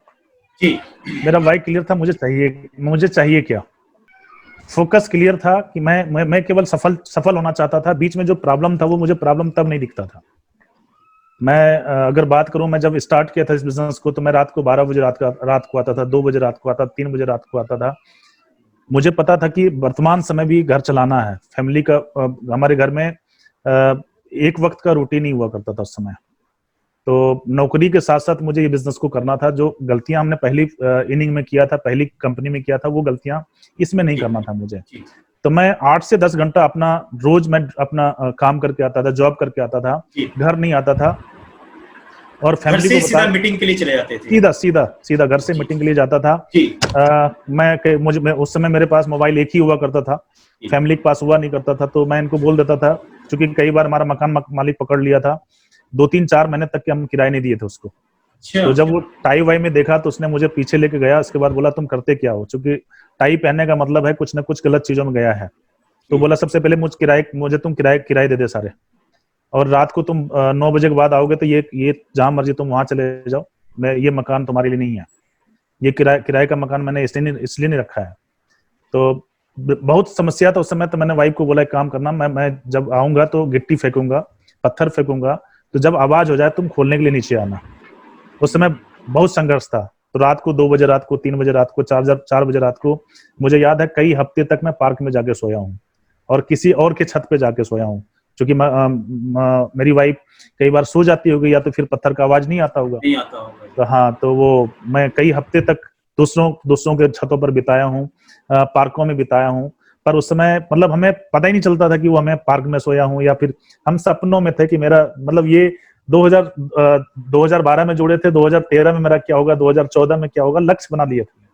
[SPEAKER 1] जी
[SPEAKER 2] मेरा वाई क्लियर था, मुझे चाहिए क्या। फोकस क्लियर था कि मैं केवल सफल होना चाहता था। बीच में जो प्रॉब्लम था वो मुझे प्रॉब्लम तब नहीं दिखता था। मैं अगर बात करूं, मैं जब स्टार्ट किया था इस बिजनेस को तो मैं रात को 12 बजे रात को आता था, 2 बजे रात को आता, 3 बजे रात को आता था। मुझे पता था कि वर्तमान समय भी घर चलाना है, फैमिली का। हमारे घर में एक वक्त का रूटीन ही हुआ करता था उस समय। तो नौकरी के साथ साथ मुझे ये बिजनेस को करना था। जो गलतियां हमने पहली इनिंग में किया था, पहली कंपनी में किया था, वो गलतियां इसमें नहीं
[SPEAKER 1] जी
[SPEAKER 2] करना था मुझे।
[SPEAKER 1] जी।
[SPEAKER 2] तो मैं 8 से 10 घंटा अपना रोज मैं अपना काम करके आता था, जॉब करके आता था,
[SPEAKER 1] जी
[SPEAKER 2] घर नहीं आता था और
[SPEAKER 1] घर
[SPEAKER 2] फैमिली
[SPEAKER 1] से
[SPEAKER 2] को
[SPEAKER 1] ही सीधा
[SPEAKER 2] बता
[SPEAKER 1] मीटिंग के लिए चले जाते थे।
[SPEAKER 2] सीधा सीधा सीधा घर से
[SPEAKER 1] जी
[SPEAKER 2] मीटिंग के लिए जाता था।
[SPEAKER 1] जी
[SPEAKER 2] मैं उस समय मेरे पास मोबाइल एक ही हुआ करता था,
[SPEAKER 1] जी।
[SPEAKER 2] फैमिली के पास हुआ नहीं करता था। तो मैं इनको बोल देता था, क्योंकि कई बार हमारा मकान मालिक पकड़ लिया था, 2-3-4 महीने तक के हम किराए नहीं दिए थे उसको।
[SPEAKER 1] अच्छा
[SPEAKER 2] तो जब वो टाई वाई में देखा तो उसने मुझे पीछे लेके गया। उसके बाद बोला तुम करते क्या हो, क्योंकि टाई पहनने का मतलब है कुछ ना कुछ गलत चीजों में गया है। तो
[SPEAKER 1] जी
[SPEAKER 2] बोला सबसे पहले मुझे तुम किराए दे दे सारे, और रात को तुम 9 बजे के बाद आओगे तो ये जहां मर्जी तुम वहां चले जाओ, मैं ये मकान तुम्हारे लिए नहीं है। ये किराए का मकान मैंने इसलिए नहीं रखा है। तो बहुत समस्या था उस समय। तो मैंने वाइफ को बोला एक काम करना, मैं जब आऊंगा तो गिट्टी फेंकूंगा, पत्थर फेंकूंगा, तो जब आवाज हो जाए तुम खोलने के लिए नीचे आना। उस समय बहुत संघर्ष था। तो रात को 2 बजे रात को, 3 बजे रात को, 4 बजे रात को, मुझे याद है कई हफ्ते तक मैं पार्क में जाके सोया हूँ और किसी और के छत पे जाके सोया हूँ। क्योंकि मेरी वाइफ कई बार सो जाती होगी या तो फिर पत्थर का आवाज नहीं आता होगा।
[SPEAKER 1] नहीं आता होगा।
[SPEAKER 2] तो हाँ, तो वो मैं कई हफ्ते तक दूसरों के छतों पर बिताया हूँ, पार्कों में बिताया हूँ। पर उस समय मतलब हमें पता ही नहीं चलता था कि वो हमें पार्क में सोया हूँ या फिर हम सपनों में थे कि मेरा मतलब ये 2012 में जुड़े थे, 2013 में मेरा क्या होगा, 2014 में क्या होगा, लक्ष्य बना लिए थे।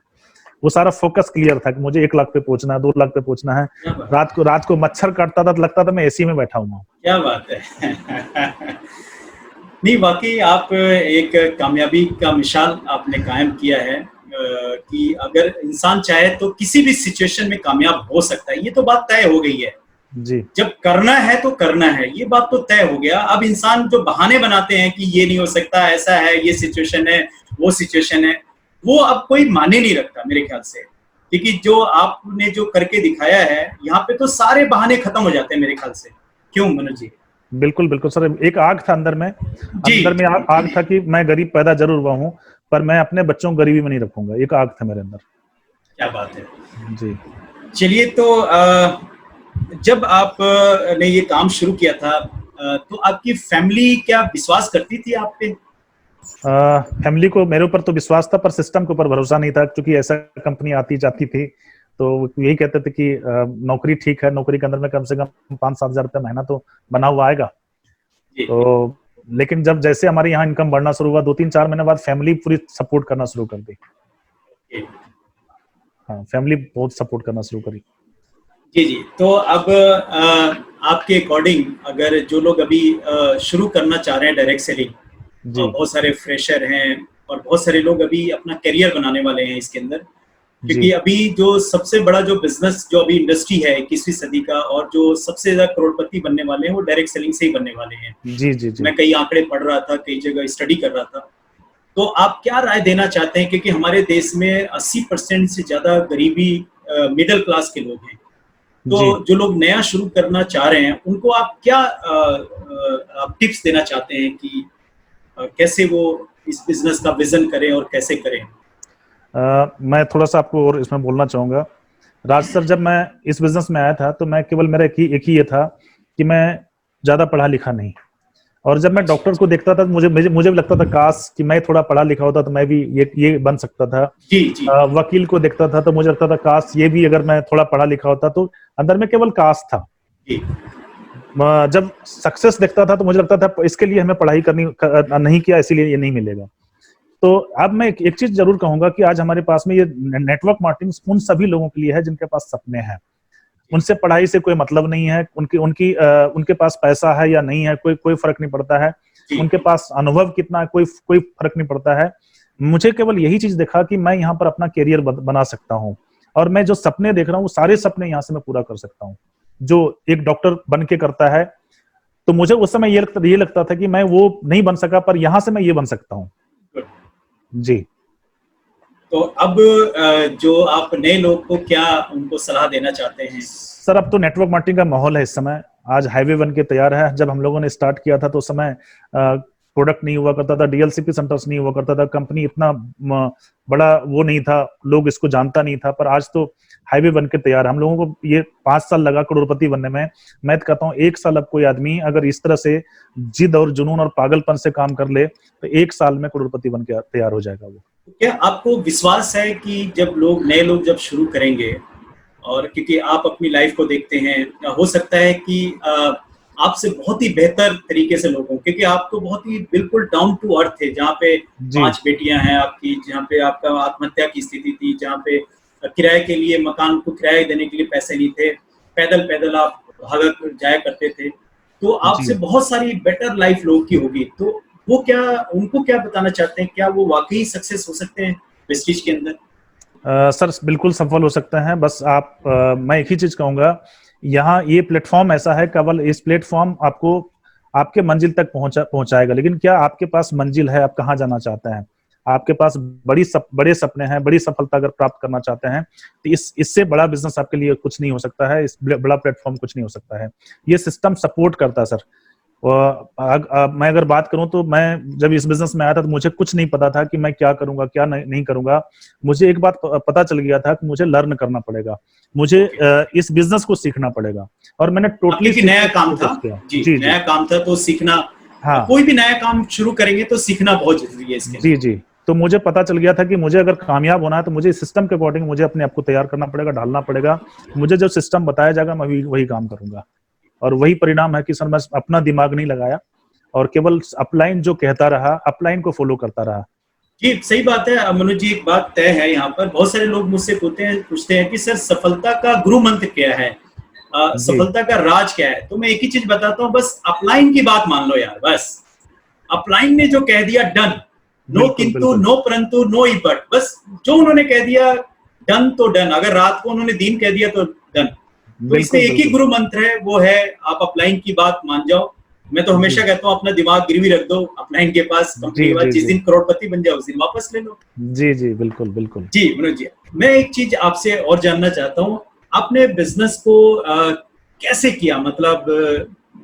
[SPEAKER 2] वो सारा फोकस क्लियर था कि मुझे 1 लाख पे पहुंचना है, 2 लाख पे पहुंचना है।
[SPEAKER 1] क्या बात
[SPEAKER 2] रात को मच्छर काटता था तो लगता था मैं एसी में बैठा हुआ हूँ।
[SPEAKER 1] क्या बात है। नहीं, वाकई आप एक कामयाबी का मिसाल आपने कायम किया है कि अगर इंसान चाहे तो किसी भी सिचुएशन में कामयाब हो सकता है। ये तो बात तय हो गई है।
[SPEAKER 2] जी
[SPEAKER 1] जब करना है तो करना है, ये बात तो तय हो गया। अब इंसान जो बहाने बनाते हैं कि ये नहीं हो सकता, ऐसा है, ये सिचुएशन है, वो सिचुएशन है, वो अब कोई माने नहीं रखता मेरे ख्याल से। क्योंकि जो आपने जो करके दिखाया है यहाँ पे, तो सारे बहाने खत्म हो जाते हैं मेरे ख्याल से। क्यों मनोज जी?
[SPEAKER 2] बिल्कुल बिल्कुल सर। एक आग था अंदर में,
[SPEAKER 1] जी
[SPEAKER 2] आग था कि मैं गरीब पैदा जरूर हुआ हूँ पर मैं अपने बच्चों को गरीबी में नहीं रखूंगा। एक आग था मेरे अंदर।
[SPEAKER 1] क्या बात है।
[SPEAKER 2] जी।
[SPEAKER 1] चलिए, तो जब आप ने ये काम शुरू किया था तो आपकी फैमिली क्या विश्वास करती थी आप पे?
[SPEAKER 2] फैमिली को मेरे ऊपर तो विश्वास था पर सिस्टम के ऊपर भरोसा नहीं था, क्योंकि ऐसा कंपनी आती जाती थी तो यही कहते थे कि नौकरी ठीक है, नौकरी के अंदर में कम से कम 5-7 हजार रुपया महीना तो बना हुआ आएगा।
[SPEAKER 1] जी
[SPEAKER 2] तो लेकिन जब जैसे हमारे यहाँ इनकम बढ़ना शुरू हुआ, 2-3-4 महीने बाद फैमिली पूरी सपोर्ट करना शुरू कर दी।
[SPEAKER 1] जी
[SPEAKER 2] हाँ, फैमिली बहुत सपोर्ट करना शुरू करी।
[SPEAKER 1] जी जी। तो अब आपके अकॉर्डिंग अगर जो लोग अभी शुरू करना चाह रहे हैं डायरेक्ट सेलिंग,
[SPEAKER 2] जी
[SPEAKER 1] बहुत सारे फ्रेशर हैं और बहुत सारे लोग अभी अपना करियर बनाने वाले हैं इसके अंदर,
[SPEAKER 2] जी
[SPEAKER 1] क्योंकि अभी जो सबसे बड़ा जो बिजनेस जो अभी इंडस्ट्री है 21वीं सदी का, और जो सबसे ज्यादा करोड़पति बनने वाले हैं वो डायरेक्ट सेलिंग से ही बनने वाले हैं।
[SPEAKER 2] जी जी जी।
[SPEAKER 1] मैं कई आंकड़े पढ़ रहा था, कई जगह स्टडी कर रहा था। तो आप क्या राय देना चाहते हैं, क्योंकि हमारे देश में 80% से ज्यादा गरीबी मिडिल क्लास के लोग हैं। तो
[SPEAKER 2] जी
[SPEAKER 1] जो लोग नया शुरू करना चाह रहे हैं उनको आप क्या आप टिप्स देना चाहते हैं कि कैसे वो इस बिजनेस का विजन करें और कैसे करें?
[SPEAKER 2] मैं थोड़ा सा आपको और इसमें बोलना चाहूंगा। राज सर, जब मैं इस बिजनेस में आया था तो मैं केवल मेरा एक ही ये था कि मैं ज्यादा पढ़ा लिखा नहीं। और जब मैं
[SPEAKER 1] अच्छा
[SPEAKER 2] डॉक्टर को देखता था तो मुझे भी लगता था काश कि मैं थोड़ा पढ़ा लिखा होता तो मैं भी ये बन सकता था।
[SPEAKER 1] जी जी
[SPEAKER 2] वकील को देखता था तो मुझे लगता था काश ये भी अगर मैं थोड़ा पढ़ा लिखा होता। तो अंदर में केवल काश था।
[SPEAKER 1] जी
[SPEAKER 2] जब सक्सेस देखता था तो मुझे लगता था इसके लिए हमें पढ़ाई नहीं किया, इसीलिए ये नहीं मिलेगा। तो अब मैं एक चीज जरूर कहूंगा कि आज हमारे पास में ये नेटवर्क मार्केटिंग उन सभी लोगों के लिए है जिनके पास सपने हैं। उनसे पढ़ाई से कोई मतलब नहीं है, उनके पास पैसा है या नहीं है कोई फर्क नहीं पड़ता है।
[SPEAKER 1] जी
[SPEAKER 2] उनके पास अनुभव कितना है कोई फर्क नहीं पड़ता है। मुझे केवल यही चीज देखा कि मैं यहाँ पर अपना करियर बना सकता हूँ और मैं जो सपने देख रहा हूँ वो सारे सपने यहाँ से मैं पूरा कर सकता हूँ। जो एक डॉक्टर बन के करता है। तो मुझे उस समय ये लगता था कि मैं वो नहीं बन सका, पर यहां से मैं ये बन सकता हूँ। जी।
[SPEAKER 1] तो अब जो आप नए लोग को क्या उनको सलाह देना चाहते हैं?
[SPEAKER 2] सर अब तो नेटवर्क मार्केटिंग का माहौल है इस समय। आज हाईवे बन के तैयार है। जब हम लोगों ने स्टार्ट किया था तो उस समय प्रोडक्ट नहीं हुआ करता था, डीएलसीपी सेंटर्स नहीं हुआ करता था, कंपनी इतना बड़ा वो नहीं था, लोग इसको जानता नहीं था। पर आज तो हाईवे बन के तैयार है। हम लोगों को ये 5 साल लगा करोड़पति बनने में। मैं तो कहता हूँ 1 साल अब कोई आदमी अगर इस तरह से जिद और जुनून और पागलपन से काम कर ले तो 1 साल में करोड़पति बन के तैयार हो जाएगा वो।
[SPEAKER 1] क्या आपको विश्वास है कि जब नए लोग जब शुरू करेंगे, और क्योंकि आप अपनी लाइफ को देखते हैं, हो सकता है कि आपसे बहुत ही बेहतर तरीके से लोगों, क्योंकि आप तो बहुत ही बिल्कुल डाउन टू अर्थ थे, जहाँ पे 5 बेटियां हैं आपकी, जहाँ पे आपका आत्महत्या की स्थिति थी, जहाँ पे किराए के लिए मकान को किराए देने के लिए पैसे नहीं थे, पैदल पैदल आप भागा जाया करते थे। तो आपसे बहुत सारी बेटर लाइफ लोगों की होगी। तो वो क्या, उनको क्या बताना चाहते हैं? क्या वो वाकई सक्सेस हो सकते हैं वेस्टिज के अंदर?
[SPEAKER 2] सर बिल्कुल सफल हो सकते हैं। बस आप मैं एक ही चीज कहूंगा, यहाँ ये प्लेटफॉर्म ऐसा है, केवल इस प्लेटफॉर्म आपको आपके मंजिल तक पहुंचाएगा। लेकिन क्या आपके पास मंजिल है? आप कहाँ जाना चाहते हैं? आपके पास बड़े सपने हैं, बड़ी सफलता अगर प्राप्त करना चाहते हैं तो इससे बड़ा बिजनेस आपके लिए कुछ नहीं हो सकता है, इस बड़ा प्लेटफॉर्म कुछ नहीं हो सकता है। ये सिस्टम सपोर्ट करता है सर। मैं अगर बात करूं तो मैं जब इस बिजनेस में आया था तो मुझे कुछ नहीं पता था कि मैं क्या करूंगा क्या नहीं करूंगा। मुझे एक बात पता चल गया था कि मुझे लर्न करना पड़ेगा, मुझे इस बिजनेस को सीखना पड़ेगा। और मैंने टोटली
[SPEAKER 1] नया काम था जी, नया काम था तो सीखना। हाँ, कोई भी नया काम शुरू करेंगे तो सीखना बहुत जरूरी है इसके।
[SPEAKER 2] जी जी। तो मुझे पता चल गया था कि मुझे अगर कामयाब होना है तो मुझे सिस्टम के अकॉर्डिंग मुझे अपने आप को तैयार करना पड़ेगा, ढालना पड़ेगा। मुझे जो सिस्टम बताया जाएगा मैं वही काम करूंगा। और वही परिणाम है कि सर मैं अपना दिमाग नहीं लगाया और केवल अपलाइन जो कहता रहा, अपलाइन को फॉलो करता रहा।
[SPEAKER 1] जी सही बात है मनोज जी। एक बात तय है, यहाँ पर बहुत सारे लोग मुझसे पूछते हैं कि सर सफलता का गुरु मंत्र क्या है, सफलता का राज क्या है? तो मैं एक ही चीज बताता हूँ, बस अपलाइन की बात मान लो यार। बस अपलाइन ने जो कह दिया डन, नो किंतु नो परंतु नो इबट, बस जो उन्होंने कह दिया डन तो डन। अगर रात को उन्होंने दिन कह दिया तो डन। तो इसमें एक ही गुरु मंत्र है, वो है आप अपलाइन की बात मान जाओ। मैं तो हमेशा कहता हूँ अपना दिमाग गिरवी रख दो अपलाइन के पास, कंपनी के बाद जिस दिन करोड़पति बन जाओ उस दिन वापस ले लो।
[SPEAKER 2] जी जी बिल्कुल बिल्कुल।
[SPEAKER 1] जी मनोज जी, मैं एक चीज आपसे और जानना चाहता हूँ, आपने बिजनेस को कैसे किया? मतलब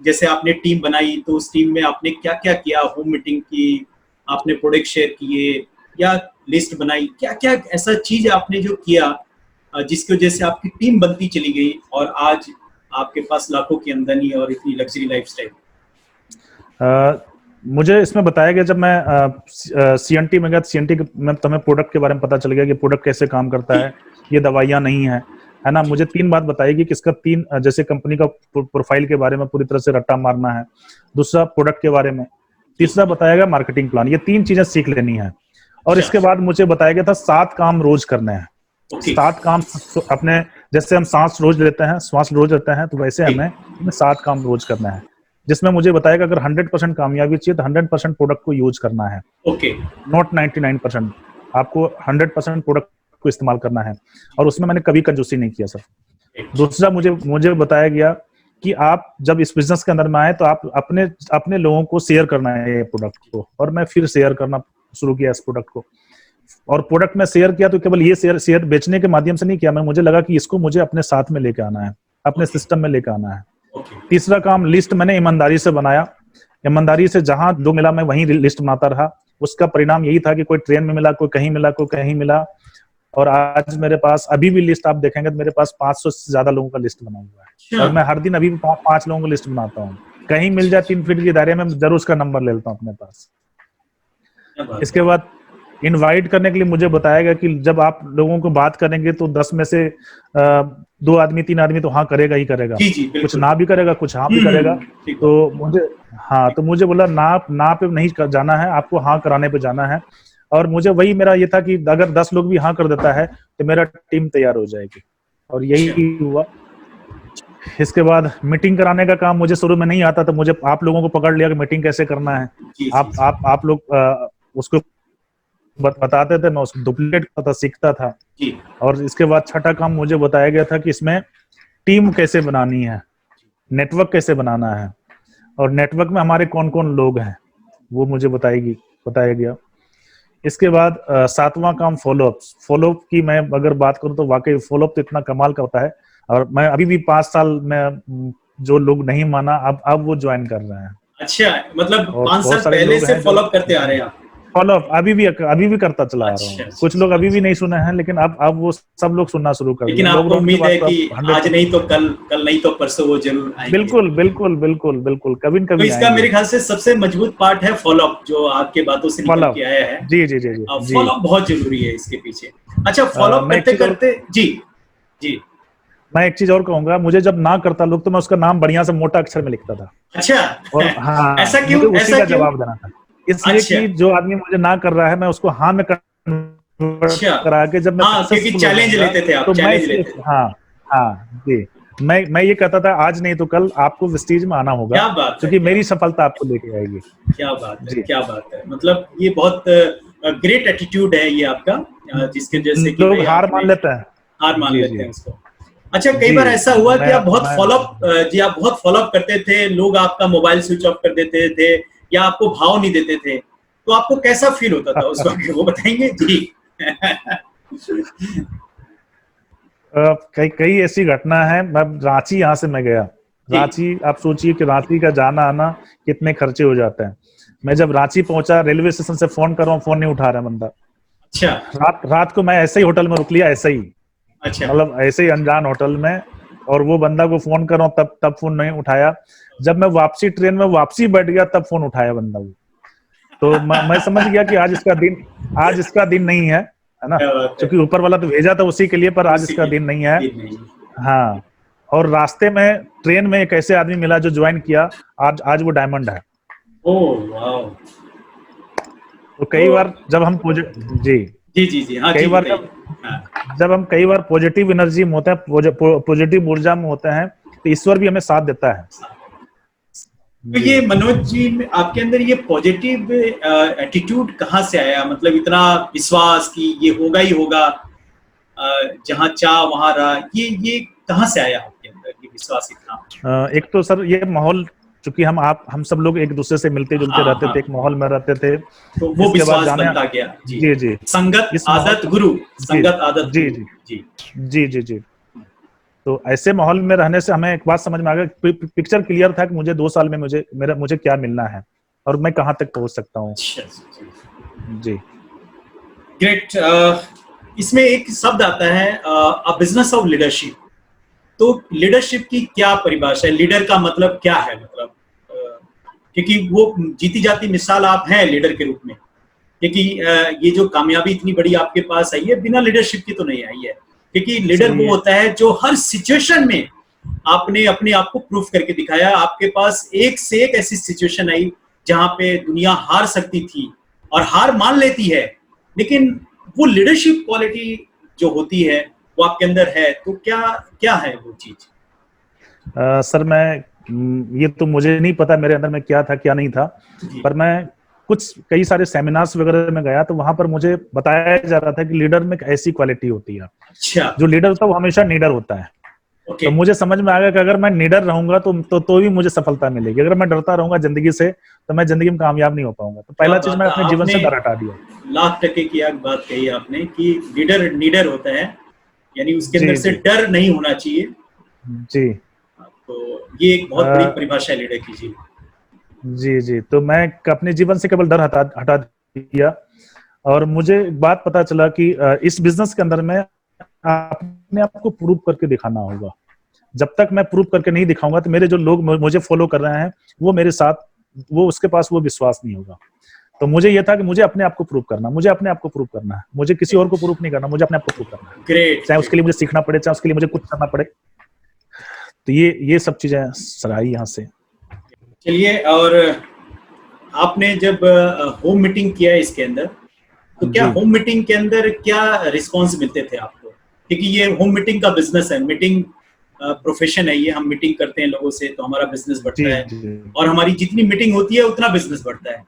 [SPEAKER 1] जैसे आपने टीम बनाई तो उस टीम में आपने क्या क्या किया? होम मीटिंग की, आपने प्रोडक्ट शेयर किए या लिस्ट बनाई? क्या क्या ऐसा चीज आपने जो किया जिसकी वजह से आपकी टीम बनती चली गई और आज आपके पास लाखों की आमदनी और इतनी लग्जरी लाइफस्टाइल?
[SPEAKER 2] मुझे इसमें बताया गया, जब मैं सीएनटी में गया, सीएनटी में तुम्हें प्रोडक्ट के बारे में पता चल गया कि प्रोडक्ट कैसे काम करता है, ये दवाइयां नहीं है, है ना। मुझे 3 बात बताएगी कि इसका 3 जैसे कंपनी का प्रोफाइल के बारे में पूरी तरह से रट्टा मारना है, दूसरा प्रोडक्ट के बारे में, तीसरा बताएगा मार्केटिंग प्लान। ये 3 चीजें सीख लेनी है। और इसके बाद मुझे बताया गया था 7 काम रोज करने हैं। 7 काम अपने, जैसे हम सांस रोज लेते हैं तो वैसे हमें 7 काम रोज करना है, जिसमें मुझे बताएगा अगर 100% कामयाबी चाहिए तो 100% प्रोडक्ट को यूज करना है, नॉट 99%। आपको 100% प्रोडक्ट को इस्तेमाल करना है। और उसमें मैंने कभी कंजूसी नहीं किया सर। दूसरा मुझे बताया गया कि आप जब इस बिजनेस के अंदर में आए तो आप अपने लोगों को शेयर करना है ये प्रोडक्ट को। और मैं फिर शेयर करना शुरू किया इस प्रोडक्ट को। और प्रोडक्ट में शेयर किया तो केवल ये शेयर बेचने के माध्यम से नहीं किया मैं, मुझे लगा कि इसको मुझे अपने साथ में लेके आना है, अपने सिस्टम में लेके आना है। तीसरा काम, लिस्ट मैंने ईमानदारी से बनाया। ईमानदारी से जहां जो मिला मैं वहीं लिस्ट बनाता रहा। उसका परिणाम यही था कि कोई ट्रेन में मिला, कोई कहीं मिला, कोई कहीं मिला। और आज मेरे पास अभी भी लिस्ट आप देखेंगे तो मेरे पास 500 से ज्यादा लोगों का लिस्ट बना हुआ है। और मैं हर दिन अभी भी 5 लोगों को लिस्ट बनाता हूँ। कहीं मिल जाए 3 फीट के दायरे में जरूर उसका नंबर ले लेता हूँ अपने पास। इसके बाद इनवाइट करने के लिए मुझे बताया गया कि जब आप लोगों को बात करेंगे तो 10 में से 2 आदमी 3 आदमी तो हाँ करेगा ही करेगा, कुछ ना भी करेगा, कुछ हाँ भी करेगा। तो मुझे बोला ना पे नहीं जाना है, आपको हाँ कराने पे जाना है। और मुझे वही मेरा ये था कि अगर 10 लोग भी हाँ कर देता है तो मेरा टीम तैयार हो जाएगी। और यही हुआ। इसके बाद मीटिंग कराने का काम मुझे शुरू में नहीं आता था। मुझे आप लोगों को पकड़ लिया कि मीटिंग कैसे करना है। आप लोग उसको बताते थे, मैं उसको डुप्लीकेट करता था, सीखता था। और इसके बाद छठा काम मुझे बताया गया था कि इसमें टीम कैसे बनानी है, नेटवर्क कैसे बनाना है, और नेटवर्क में हमारे कौन कौन लोग हैं वो मुझे बताया गया। इसके बाद 7वां काम फॉलोअप की मैं अगर बात करूं तो वाकई फॉलोअप तो इतना कमाल का होता है, और मैं अभी भी 5 साल में जो लोग नहीं माना अब वो ज्वाइन कर रहे हैं।
[SPEAKER 1] अच्छा, मतलब
[SPEAKER 2] और
[SPEAKER 1] 5
[SPEAKER 2] बहुत
[SPEAKER 1] साल
[SPEAKER 2] सारे
[SPEAKER 1] पहले
[SPEAKER 2] लोग
[SPEAKER 1] से
[SPEAKER 2] हैं जो
[SPEAKER 1] फॉलोअप करते आ रहे हैं आप?
[SPEAKER 2] फॉलोअप अभी भी करता चला आ रहा
[SPEAKER 1] अच्छा,
[SPEAKER 2] हूँ।
[SPEAKER 1] अच्छा,
[SPEAKER 2] कुछ लोग
[SPEAKER 1] अच्छा,
[SPEAKER 2] अभी भी
[SPEAKER 1] अच्छा।
[SPEAKER 2] नहीं सुने हैं, लेकिन अब वो सब लोग सुनना शुरू कर
[SPEAKER 1] लेकिन
[SPEAKER 2] दिया।
[SPEAKER 1] आपको
[SPEAKER 2] लॉकडाउन के
[SPEAKER 1] उम्मीद
[SPEAKER 2] बाद
[SPEAKER 1] है
[SPEAKER 2] तो
[SPEAKER 1] कि
[SPEAKER 2] अब 100
[SPEAKER 1] आज नहीं तो कल, कल नहीं तो परसों वो जरूर आएंगे।
[SPEAKER 2] बिल्कुल बिल्कुल बिल्कुल बिल्कुल, कभी न
[SPEAKER 1] तो
[SPEAKER 2] कभी
[SPEAKER 1] इसका
[SPEAKER 2] आएंगे।
[SPEAKER 1] मेरे ख्याल से सबसे मजबूत पार्ट है फॉलोअप, जो आपके बातों से निकल
[SPEAKER 2] फॉलोअप,
[SPEAKER 1] के आया है।
[SPEAKER 2] जी जी जी जी जी।
[SPEAKER 1] फॉलोअप बहुत जरूरी है इसके पीछे। अच्छा, फॉलोअप
[SPEAKER 2] मैं एक
[SPEAKER 1] करते
[SPEAKER 2] चीज और
[SPEAKER 1] करते जी जी।
[SPEAKER 2] कहूंगा, मुझे जब ना करता लोग तो मैं उसका नाम बढ़िया से मोटा अक्षर में लिखता था,
[SPEAKER 1] अच्छा।
[SPEAKER 2] और हाँ,
[SPEAKER 1] ऐसा क्यों,
[SPEAKER 2] मुझे उसी
[SPEAKER 1] ऐसा
[SPEAKER 2] का
[SPEAKER 1] क्यों?
[SPEAKER 2] जवाब देना था। इसलिए
[SPEAKER 1] अच्छा,
[SPEAKER 2] कि जो आदमी मुझे ना कर रहा है मैं उसको हाँ में कन्वर्ट
[SPEAKER 1] अच्छा।
[SPEAKER 2] करा के जब मैं
[SPEAKER 1] हाँ, क्योंकि
[SPEAKER 2] सक्सेसफुल हो
[SPEAKER 1] चैलेंज
[SPEAKER 2] जाऊंगा
[SPEAKER 1] लेते थे आप,
[SPEAKER 2] तो मैं
[SPEAKER 1] चैलेंज
[SPEAKER 2] इसलिए
[SPEAKER 1] लेते थे।
[SPEAKER 2] हाँ, हाँ जी, मैं ये कहता था आज नहीं तो कल आपको विस्टीज में आना होगा,
[SPEAKER 1] क्या बात है,
[SPEAKER 2] क्योंकि
[SPEAKER 1] क्या
[SPEAKER 2] मेरी सफलता आपको लेके आएगी।
[SPEAKER 1] क्या बात है,
[SPEAKER 2] जी।
[SPEAKER 1] क्या बात है। मतलब ये बहुत ग्रेट एटीट्यूड है ये आपका, जिसके जैसे कि
[SPEAKER 2] लोग
[SPEAKER 1] भाई
[SPEAKER 2] हार
[SPEAKER 1] आपने
[SPEAKER 2] मान लेते हैं।
[SPEAKER 1] हार मान
[SPEAKER 2] जी
[SPEAKER 1] लेते
[SPEAKER 2] जी
[SPEAKER 1] हैं उसको। अच्छा, कई
[SPEAKER 2] जी।
[SPEAKER 1] बार ऐसा हुआ कि
[SPEAKER 2] मैं
[SPEAKER 1] आप बहुत
[SPEAKER 2] मैं
[SPEAKER 1] फॉलोअप, जी आप बहुत फॉलोअप करते थे, लोग आपका मोबाइल स्विच ऑफ कर देते थे या आपको भाव नहीं देते थे, तो आपको कैसा फील होता था उस वक्त, वो बताएंगे जी?
[SPEAKER 2] कई कई ऐसी घटना है। मैं रांची, यहाँ से मैं गया
[SPEAKER 1] जी।
[SPEAKER 2] रांची, आप सोचिए कि रांची का जाना आना कितने खर्चे हो जाते हैं। मैं जब रांची पहुंचा, रेलवे स्टेशन से फोन कर रहा हूँ, फोन नहीं उठा रहा बंदा।
[SPEAKER 1] अच्छा,
[SPEAKER 2] रात को मैं ऐसे ही होटल में रुक लिया, ऐसे ही,
[SPEAKER 1] अच्छा।
[SPEAKER 2] मतलब ऐसे ही अनजान होटल में, और वो बंदा को फोन कर रहा हूँ, तब फोन नहीं उठाया। जब मैं वापसी ट्रेन में वापसी बैठ गया तब फोन उठाया बंदा वो। तो मैं समझ गया कि आज इसका दिन नहीं है ना,
[SPEAKER 1] क्या बात है।
[SPEAKER 2] क्योंकि ऊपर वाला तो भेजा था उसी के लिए, पर आज
[SPEAKER 1] उसी
[SPEAKER 2] इसका
[SPEAKER 1] की
[SPEAKER 2] दिन नहीं है।
[SPEAKER 1] दिन नहीं।
[SPEAKER 2] हाँ, और रास्ते में ट्रेन में एक ऐसे आदमी मिला जो ज्वाइन किया, आज वो डायमंड है।
[SPEAKER 1] Oh wow.
[SPEAKER 2] तो
[SPEAKER 1] तो
[SPEAKER 2] कई बार जब हम जी,
[SPEAKER 1] जी जी जी, हाँ
[SPEAKER 2] कई
[SPEAKER 1] जी,
[SPEAKER 2] बार
[SPEAKER 1] बताइए। हाँ।
[SPEAKER 2] जब हम कई बार पॉजिटिव एनर्जी में होते हैं, पॉजिटिव ऊर्जा में होते हैं, तो ईश्वर भी हमें साथ देता है।
[SPEAKER 1] तो
[SPEAKER 2] जी।
[SPEAKER 1] ये मनोज जी, आपके अंदर ये पॉजिटिव एटीट्यूड कहाँ से आया? मतलब इतना विश्वास कि ये होगा ही होगा, जहाँ चाह वहां रहा, ये कहाँ से आया आपके अंदर ये विश्वास इतना?
[SPEAKER 2] एक तो सर ये माहौल, चूंकि हम सब लोग एक दूसरे से मिलते जुलते
[SPEAKER 1] हाँ
[SPEAKER 2] रहते
[SPEAKER 1] हाँ,
[SPEAKER 2] थे, एक माहौल में रहते थे।
[SPEAKER 1] तो वो
[SPEAKER 2] इसके बाद
[SPEAKER 1] विश्वास
[SPEAKER 2] जाने,
[SPEAKER 1] बनता गया जी।
[SPEAKER 2] जी जी,
[SPEAKER 1] संगत
[SPEAKER 2] इस माहौल,
[SPEAKER 1] आदत गुरु,
[SPEAKER 2] जी
[SPEAKER 1] संगत आदत
[SPEAKER 2] जी
[SPEAKER 1] गुरु।
[SPEAKER 2] जी
[SPEAKER 1] जी
[SPEAKER 2] जी जी जी। तो ऐसे माहौल में रहने से हमें एक बात समझ में आ गया, पिक्चर क्लियर था कि मुझे 2 साल में मुझे क्या मिलना है और मैं कहाँ तक पहुंच सकता हूँ।
[SPEAKER 1] अच्छा,
[SPEAKER 2] जी।
[SPEAKER 1] ग्रेट। इसमें एक शब्द आता है, अ बिजनेस ऑफ लीडरशिप। तो लीडरशिप की क्या परिभाषा है? लीडर का मतलब क्या है? मतलब क्योंकि वो जीती जाती मिसाल आप हैं लीडर के रूप में, क्योंकि ये जो कामयाबी इतनी बड़ी आपके पास आई है बिना लीडरशिप की तो नहीं आई है, क्योंकि लीडर
[SPEAKER 2] सही
[SPEAKER 1] वो
[SPEAKER 2] है।
[SPEAKER 1] होता है जो हर सिचुएशन में आपने अपने आप को प्रूफ करके दिखाया। आपके पास एक से एक ऐसी सिचुएशन आई जहां पे दुनिया हार सकती थी और हार मान लेती है, लेकिन वो लीडरशिप क्वालिटी जो होती है वो आपके अंदर है। तो क्या क्या है वो चीज?
[SPEAKER 2] सर ये तो मुझे नहीं पता मेरे अंदर में क्या था क्या नहीं था, पर मैं कई सारे सेमिनार्स वगैरह में गया तो वहां पर मुझे बताया जा रहा था कि लीडर में एक ऐसी क्वालिटी होती है,
[SPEAKER 1] अच्छा,
[SPEAKER 2] जो लीडर होता है वो हमेशा नीडर होता है।
[SPEAKER 1] ओके।
[SPEAKER 2] तो मुझे समझ में आ गया कि अगर मैं निडर रहूंगा तो भी मुझे सफलता मिलेगी। अगर मैं डरता रहूंगा जिंदगी से तो मैं जिंदगी में कामयाब नहीं हो पाऊंगा। तो
[SPEAKER 1] क्या
[SPEAKER 2] पहला चीज
[SPEAKER 1] बात
[SPEAKER 2] मैं
[SPEAKER 1] है,
[SPEAKER 2] अपने जीवन
[SPEAKER 1] आपने
[SPEAKER 2] से डर हटा दिया।
[SPEAKER 1] लाख टके की एक बात कही आपने कि लीडर नीडर होता है, यानी उसके अंदर
[SPEAKER 2] जी
[SPEAKER 1] से
[SPEAKER 2] जी
[SPEAKER 1] डर नहीं होना चाहिए।
[SPEAKER 2] जी।
[SPEAKER 1] तो ये एक बहुत बड़ी परिभाषा है लीडर की जी।
[SPEAKER 2] जी जी। तो मैं अपने जीवन से केवल डर हटा दिया, और मुझे एक बात पता चला कि इस बिजनेस के अंदर में अपने आप को प्रूव करके दिखाना होगा। जब तक मैं प्रूव करके नहीं दिखाऊंगा तो मेरे जो लोग मुझे फॉलो कर रहे हैं वो मेरे साथ, वो उसके पास वो विश्वास नहीं होगा। तो मुझे ये था कि मुझे अपने आप को प्रूव करना, मुझे अपने आप को प्रूव करना है, मुझे किसी और को प्रूव नहीं करना, मुझे अपने आप को प्रूव करना है।
[SPEAKER 1] ग्रेट
[SPEAKER 2] चाहे
[SPEAKER 1] ग्रेट।
[SPEAKER 2] उसके लिए मुझे सीखना पड़े, चाहे उसके लिए मुझे कुछ करना पड़े। तो ये सब चीजें सराही यहाँ से।
[SPEAKER 1] चलिए, और आपने जब होम मीटिंग किया इसके अंदर, तो क्या
[SPEAKER 2] जी
[SPEAKER 1] होम मीटिंग के अंदर क्या रिस्पॉन्स मिलते थे आपको? क्योंकि ये होम मीटिंग का बिजनेस है, मीटिंग प्रोफेशन है ये, हम मीटिंग करते हैं लोगों से तो हमारा बिजनेस
[SPEAKER 2] जी
[SPEAKER 1] बढ़ता है,
[SPEAKER 2] जी
[SPEAKER 1] और हमारी जितनी मीटिंग होती है उतना बिजनेस बढ़ता है।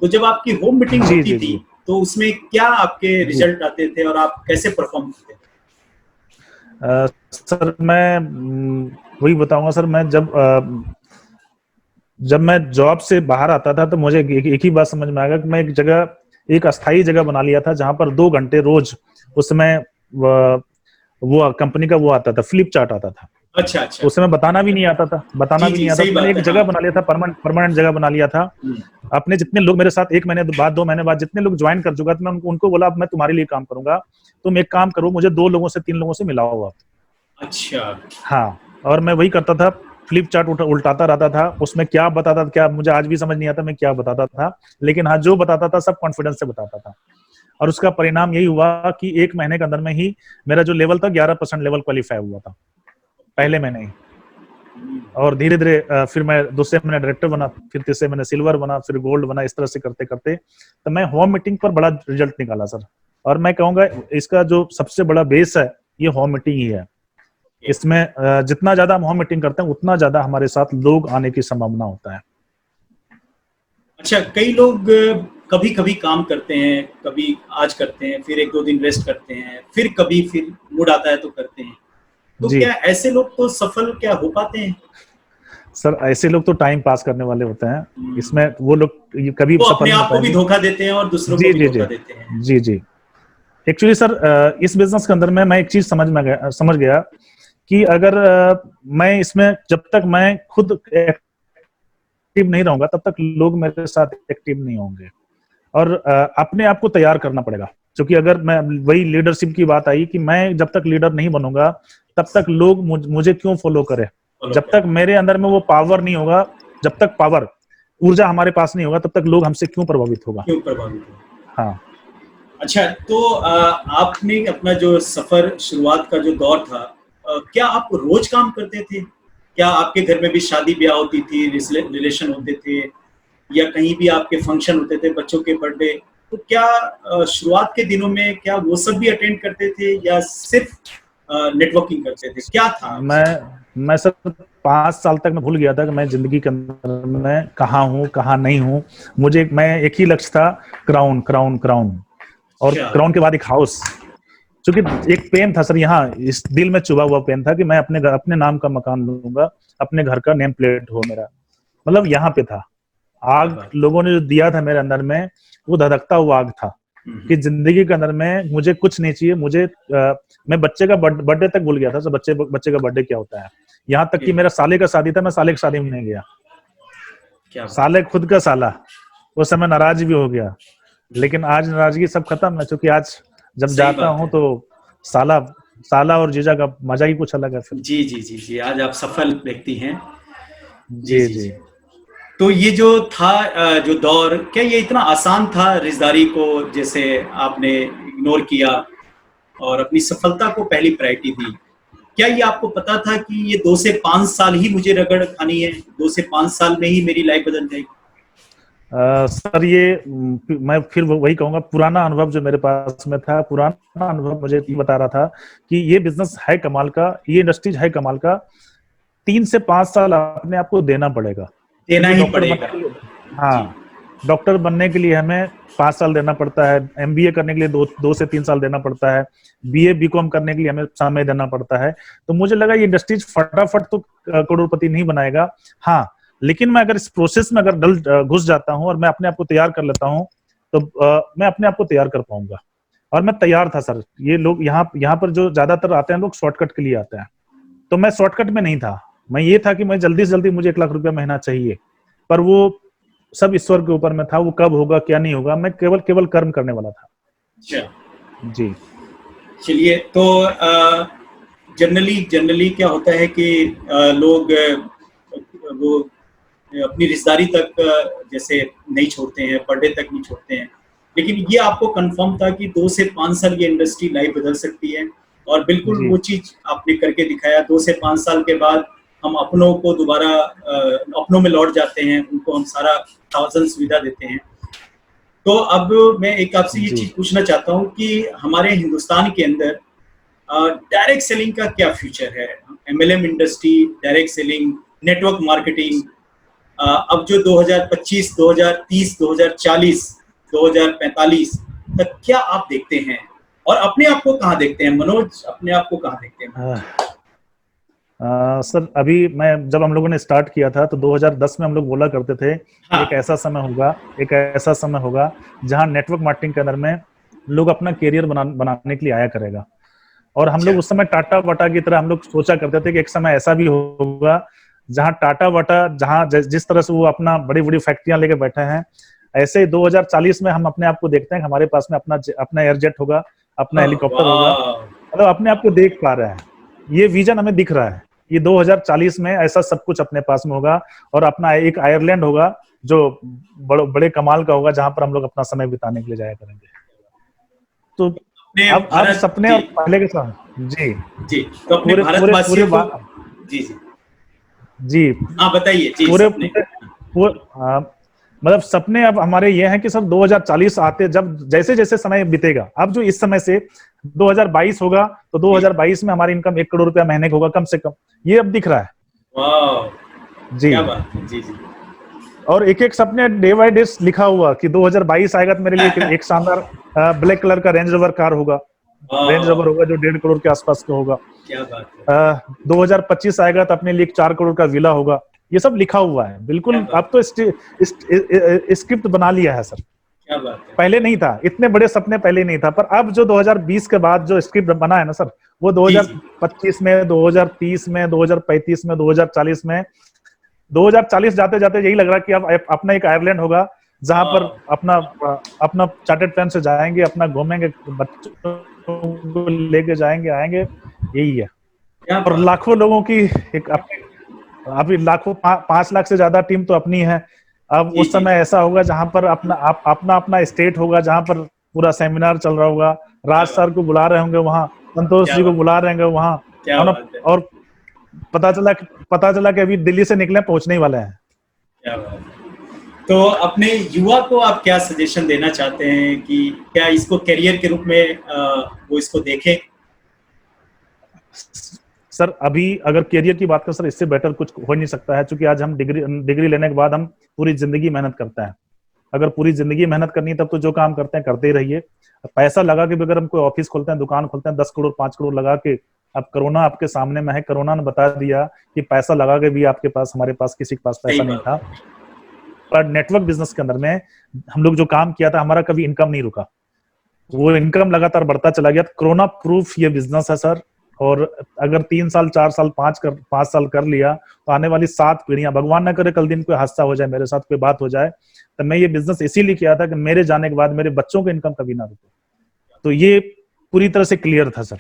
[SPEAKER 1] तो जब आपकी होम मीटिंग
[SPEAKER 2] जी
[SPEAKER 1] होती
[SPEAKER 2] जी
[SPEAKER 1] थी
[SPEAKER 2] जी
[SPEAKER 1] तो उसमें क्या आपके
[SPEAKER 2] जी।
[SPEAKER 1] रिजल्ट आते थे और आप कैसे परफॉर्म करते थे?
[SPEAKER 2] सर मैं वही बताऊंगा सर। मैं जब मैं जॉब से बाहर आता था तो मुझे एक ही बात समझ में आ गया कि मैं एक अस्थाई जगह बना लिया था जहां पर 2 घंटे रोज उसमें वो कंपनी का वो आता था, फ्लिप चार्ट आता था।
[SPEAKER 1] अच्छा अच्छा।
[SPEAKER 2] उसे मैं बताना भी नहीं आता था,
[SPEAKER 1] जी जी, सही
[SPEAKER 2] तो मैंने
[SPEAKER 1] बात
[SPEAKER 2] एक
[SPEAKER 1] है,
[SPEAKER 2] जगह
[SPEAKER 1] हाँ।
[SPEAKER 2] बना लिया था, परमानेंट जगह बना लिया था। अपने जितने लोग मेरे साथ 1 महीने बाद 2 महीने बाद जितने लोग ज्वाइन कर चुका था, मैं उनको बोला अब मैं तुम्हारे लिए काम करूंगा, तुम एक काम करो, मुझे 2 लोगों से 3 लोगों से मिलाओ आप।
[SPEAKER 1] अच्छा।
[SPEAKER 2] हाँ, और मैं वही करता था, फ्लिप चार्ट उल्टाता रहता था, उसमें क्या बताता था, क्या मुझे आज भी समझ नहीं आता मैं क्या बताता था, लेकिन हाँ जो बताता था सब कॉन्फिडेंस से बताता था। और उसका परिणाम यही हुआ कि 1 महीने के अंदर में ही मेरा जो लेवल था 11% लेवल क्वालिफाई हुआ था, पहले महीने ही। और धीरे धीरे फिर मैं दूसरे महीने डायरेक्टर बना, फिर तीसरे महीने सिल्वर बना, फिर गोल्ड बना। इस तरह से करते करते तो मैं होम मीटिंग पर बड़ा रिजल्ट निकाला सर। और मैं कहूंगा इसका जो सबसे बड़ा बेस है ये होम मीटिंग ही है। इसमें जितना ज्यादा हम होम मीटिंग करते हैं उतना ज्यादा हमारे साथ लोग आने की संभावना होता है।
[SPEAKER 1] अच्छा, कई लोग कभी कभी काम करते हैं, कभी आज करते हैं, फिर 1-2 दिन रेस्ट करते हैं, फिर मूड आता है तो करते हैं। तो
[SPEAKER 2] जी
[SPEAKER 1] क्या ऐसे लोग तो सफल क्या हो पाते हैं?
[SPEAKER 2] सर, ऐसे लोग तो टाइम पास करने वाले होते हैं।
[SPEAKER 1] हम्म,
[SPEAKER 2] इसमें वो लोग कभी
[SPEAKER 1] वो
[SPEAKER 2] सफल
[SPEAKER 1] अपने
[SPEAKER 2] नहीं हो
[SPEAKER 1] आप को भी
[SPEAKER 2] पाएंगे।
[SPEAKER 1] धोखा देते हैं और दूसरों को
[SPEAKER 2] जी
[SPEAKER 1] भी
[SPEAKER 2] जी जी
[SPEAKER 1] धोखा देते हैं।
[SPEAKER 2] जी जी। एक्चुअली सर इस बिजनेस के अंदर में मैं एक चीज समझ गया कि अगर मैं इसमें जब तक मैं खुद एक्टिव नहीं रहूंगा तब तक लोग मेरे साथ एक्टिव नहीं होंगे। और अपने आप को तैयार करना पड़ेगा, क्योंकि अगर मैं वही लीडरशिप की बात आई कि मैं जब तक लीडर नहीं बनूंगा तब तक लोग मुझे क्यों फॉलो करें।
[SPEAKER 1] फॉलो
[SPEAKER 2] जब तक
[SPEAKER 1] करें।
[SPEAKER 2] मेरे अंदर में वो पावर नहीं होगा, जब तक पावर ऊर्जा हमारे पास नहीं होगा तब तक लोग हमसे क्यों प्रभावित होगा।
[SPEAKER 1] क्यों प्रभावित हो?
[SPEAKER 2] हाँ
[SPEAKER 1] अच्छा, तो आपने अपना जो सफर शुरुआत का जो दौर था, क्या आप रोज काम करते थे? क्या आपके घर में भी शादी ब्याह होती थी, रिलेशन होते थे, या कहीं भी आपके फंक्शन होते थे, बच्चों के बर्थडे? तो क्या शुरुआत के दिनों में क्या वो सब भी अटेंड करते थे या सिर्फ नेटवर्किंग करते थे? क्या था आप
[SPEAKER 2] मैं
[SPEAKER 1] सब?
[SPEAKER 2] मैं सर 5 साल तक मैं भूल गया था कि मैं जिंदगी के अंदर में कहाँ हूँ कहाँ नहीं हूँ। मैं एक ही लक्ष्य था, क्राउन क्राउन क्राउन, और
[SPEAKER 1] अच्छा।
[SPEAKER 2] क्राउन के बाद एक हाउस। क्योंकि एक पेन था सर, यहाँ इस दिल में चुभा हुआ पेन था कि मैं अपने नाम का मकान लूंगा, अपने घर का नेम प्लेट हो मेरा, मतलब यहाँ पे था।
[SPEAKER 1] क्या
[SPEAKER 2] आग
[SPEAKER 1] बात।
[SPEAKER 2] लोगों ने जो दिया था मेरे अंदर में, वो धधकता हुआ आग था कि जिंदगी के अंदर में मुझे कुछ नहीं चाहिए। मैं बच्चे का बर्थडे तक भूल गया था, तो बच्चे का बर्थडे क्या होता है। यहाँ तक कि मेरा साले का शादी था, मैं साले की शादी में नहीं गया।
[SPEAKER 1] क्या बात।
[SPEAKER 2] साले खुद का साला उस समय नाराज भी हो गया, लेकिन आज नाराजगी सब खत्म है, क्योंकि आज जब
[SPEAKER 1] सही
[SPEAKER 2] जाता
[SPEAKER 1] बात
[SPEAKER 2] हूँ
[SPEAKER 1] है।
[SPEAKER 2] तो साला साला और जीजा का मजा ही कुछ अलग है फिर।
[SPEAKER 1] जी जी जी जी, आज आप सफल व्यक्ति हैं। जी
[SPEAKER 2] जी
[SPEAKER 1] जी
[SPEAKER 2] जी।
[SPEAKER 1] जी। तो ये जो था जो दौर, क्या ये इतना आसान था रिश्तेदारी को जैसे आपने इग्नोर किया और अपनी सफलता को पहली प्रायोरिटी दी? क्या ये आपको पता था कि ये 2 से 5 साल ही मुझे रगड़ खानी है, 2 से 5 साल में ही मेरी लाइफ बदल जाएगी?
[SPEAKER 2] सर ये मैं फिर वही कहूंगा, पुराना अनुभव जो मेरे पास में था, पुराना अनुभव मुझे बता रहा था कि ये बिजनेस है कमाल का, ये इंडस्ट्रीज है कमाल का। 3 से 5 साल अपने आप को देना पड़ेगा,
[SPEAKER 1] देना
[SPEAKER 2] क्योंकि
[SPEAKER 1] ही
[SPEAKER 2] डॉक्टर बनने
[SPEAKER 1] पड़ेगा।
[SPEAKER 2] के लिए,
[SPEAKER 1] जी।
[SPEAKER 2] हाँ, डॉक्टर बनने के लिए हमें 5 साल देना पड़ता है, एमबीए करने के लिए 2 से 3 साल देना पड़ता है, बीए बीकॉम करने के लिए हमें समय देना पड़ता है। तो मुझे लगा ये इंडस्ट्रीज फटाफट तो करोड़पति नहीं बनाएगा। हाँ, लेकिन मैं अगर इस प्रोसेस में अगर घुस जाता हूँ और मैं अपने आप को तैयार कर लेता हूँ तो मैं अपने आप को तैयार कर पाऊंगा। और मैं तैयार था सर। ये लोग यहाँ पर जो ज्यादातर आते हैं लोग शॉर्टकट के लिए आते हैं, तो मैं शॉर्टकट में नहीं था। मैं ये था कि मैं जल्दी से जल्दी मुझे 1 लाख रुपया महीना चाहिए, पर वो सब ईश्वर के ऊपर में था, वो कब होगा क्या नहीं होगा, मैं केवल केवल कर्म करने वाला था।
[SPEAKER 1] अच्छा।
[SPEAKER 2] जी
[SPEAKER 1] चलिए, तो जनरली जनरली क्या होता है कि लोग वो अपनी रिश्तेदारी तक जैसे नहीं छोड़ते हैं, बर्थडे तक नहीं छोड़ते हैं, लेकिन ये आपको कंफर्म था कि 2 से 5 साल ये इंडस्ट्री लाइफ बदल सकती है, और बिल्कुल
[SPEAKER 2] जी
[SPEAKER 1] वो चीज आपने करके दिखाया। 2 से 5 साल के बाद हम अपनों को दोबारा अपनों में लौट जाते हैं, उनको हम सारा थाउजेंड सुविधा देते हैं। तो अब मैं एक आपसे ये
[SPEAKER 2] जी
[SPEAKER 1] चीज पूछना चाहता हूँ कि हमारे हिंदुस्तान के अंदर डायरेक्ट सेलिंग का क्या फ्यूचर है? MLM industry, direct selling, network marketing, अब जो 2025, 2030, 2040, 2045 तक क्या आप देखते हैं? और अपने आप को कहाँ देखते हैं मनोज, अपने आप को कहाँ देखते हैं?
[SPEAKER 2] सर अभी मैं, जब हम लोगों ने स्टार्ट किया था तो 2010 में हम लोग बोला करते थे
[SPEAKER 1] हाँ,
[SPEAKER 2] एक ऐसा समय होगा, एक ऐसा समय होगा जहां नेटवर्क मार्केटिंग के अंदर में लोग अपना कैरियर बनाने के लिए आया करेगा। और हम
[SPEAKER 1] अच्छा,
[SPEAKER 2] लोग उस समय टाटा वाटा की तरह हम लोग सोचा करते थे कि एक समय ऐसा भी होगा जहां टाटा वाटा, जहां जिस तरह से वो अपना बड़ी बड़ी फैक्ट्रियां लेके बैठे हैं, ऐसे ही 2040 में हम अपने आप को देखते हैं कि हमारे पास में अपना अपना एयरजेट होगा, अपना हेलीकॉप्टर होगा।
[SPEAKER 1] वाह,
[SPEAKER 2] मतलब अपने आप को देख पा रहे हैं, ये विजन हमें दिख रहा है। ये 2040 में ऐसा सब कुछ अपने पास में होगा और अपना एक आयरलैंड होगा जो बड़े बड़े कमाल का होगा, जहां पर हम लोग अपना समय बिताने के लिए जाया करेंगे। तो
[SPEAKER 1] अपने
[SPEAKER 2] अब
[SPEAKER 1] भारत
[SPEAKER 2] सपने और
[SPEAKER 1] जी,
[SPEAKER 2] पहले के साथ जी,
[SPEAKER 1] जी, तो अपने
[SPEAKER 2] पूरे पूरे पूरे
[SPEAKER 1] भारतवासियों को, जी, जी,
[SPEAKER 2] जी,
[SPEAKER 1] हाँ बताइए जी,
[SPEAKER 2] पूरे
[SPEAKER 1] सपने।
[SPEAKER 2] पूरे पूरे मतलब सपने अब हमारे ये हैं कि सर 2040 आते, जब जैसे जैसे समय बीतेगा, अब जो इस समय से 2022 होगा तो
[SPEAKER 1] जी,
[SPEAKER 2] 2022 में हमारी इनकम 1 करोड़ रुपया महीने का होगा कम से कम, ये अब दिख रहा है।
[SPEAKER 1] वाह,
[SPEAKER 2] जी,
[SPEAKER 1] क्या बात है, जी, जी।
[SPEAKER 2] और एक एक सपने डे बाय डे लिखा हुआ कि 2022 आएगा तो मेरे लिए एक शानदार ब्लैक कलर का रेंज रोवर कार होगा, रेंज रोवर
[SPEAKER 1] वाह,
[SPEAKER 2] होगा जो 1.5 करोड़ के आसपास का होगा।
[SPEAKER 1] क्या बात है,
[SPEAKER 2] 2025 आएगा तो अपने लिए 4 करोड़ का विला होगा। ये सब लिखा हुआ है
[SPEAKER 1] क्या
[SPEAKER 2] बिल्कुल। अब
[SPEAKER 1] बात
[SPEAKER 2] तो स्क्रिप्ट बना लिया है सर,
[SPEAKER 1] क्या बात है।
[SPEAKER 2] पहले नहीं था, इतने बड़े सपने पहले नहीं था, पर अब जो 2020 के बाद जो स्क्रिप्ट बना है ना सर, वो
[SPEAKER 1] जी, जी,
[SPEAKER 2] 2025 में, 2030 में, 2035 में, 2040 में, 2040 जाते जाते यही लग रहा है कि अब अपना एक आयरलैंड होगा जहां पर
[SPEAKER 1] वाह,
[SPEAKER 2] अपना अपना चार्टर्ड प्लेन से जाएंगे, अपना घूमेंगे, बच्चों को लेके जाएंगे, आएंगे, यही है।
[SPEAKER 1] क्या
[SPEAKER 2] और
[SPEAKER 1] बात
[SPEAKER 2] लाखों लोगों की एक अभी लाखों 5 लाख से ज्यादा टीम तो अपनी है। अब
[SPEAKER 1] है। जी,
[SPEAKER 2] उस
[SPEAKER 1] जी,
[SPEAKER 2] समय ऐसा होगा जहां पर अपना अपना स्टेट होगा, जहां पर पूरा सेमिनार चल रहा होगा,
[SPEAKER 1] क्या
[SPEAKER 2] राज
[SPEAKER 1] बात
[SPEAKER 2] सर को बुला रहे होंगे वहां, संतोष
[SPEAKER 1] क्या
[SPEAKER 2] जी को
[SPEAKER 1] बात
[SPEAKER 2] बुला रहे होंगे वहां,
[SPEAKER 1] क्या
[SPEAKER 2] है ना।
[SPEAKER 1] बात है,
[SPEAKER 2] और पता चला कि अभी दिल्ली से निकले, पहुंचने ही वाले हैं।
[SPEAKER 1] क्या बात है। तो अपने युवा को आप क्या सजेशन देना चाहते हैं कि क्या इसको करियर के रूप में वो इसको देखें?
[SPEAKER 2] सर अभी अगर करियर की बात करें सर, इससे बेटर कुछ हो नहीं सकता है, क्योंकि आज हम डिग्री लेने के बाद हम पूरी जिंदगी मेहनत करते हैं। अगर पूरी जिंदगी मेहनत करनी है तब तो जो काम करते हैं करते ही रहिए। पैसा लगा के भी अगर हम कोई ऑफिस खोलते हैं, दुकान खोलते हैं, 10 करोड़ 5 करोड़ लगा के, अब कोरोना आपके सामने में है, कोरोना ने बता दिया कि पैसा लगा के भी आपके पास, हमारे पास किसी के पास
[SPEAKER 1] सही
[SPEAKER 2] पैसा नहीं
[SPEAKER 1] बात
[SPEAKER 2] था।
[SPEAKER 1] है।
[SPEAKER 2] पर नेटवर्क बिजनेस के अंदर में हम लोग जो काम किया था, हमारा कभी इनकम नहीं रुका, वो इनकम लगातार बढ़ता चला गया। कोरोना प्रूफ ये बिजनेस है सर। और अगर 3 साल 4 साल 5 साल कर लिया तो आने वाली 7 पीढ़ियां, भगवान ना करे कल दिन कोई हादसा हो जाए, मेरे साथ कोई बात हो जाए, तो मैं ये बिजनेस इसीलिए किया था कि मेरे जाने के बाद मेरे बच्चों को इनकम कभी ना रुके। तो ये पूरी तरह से क्लियर था सर।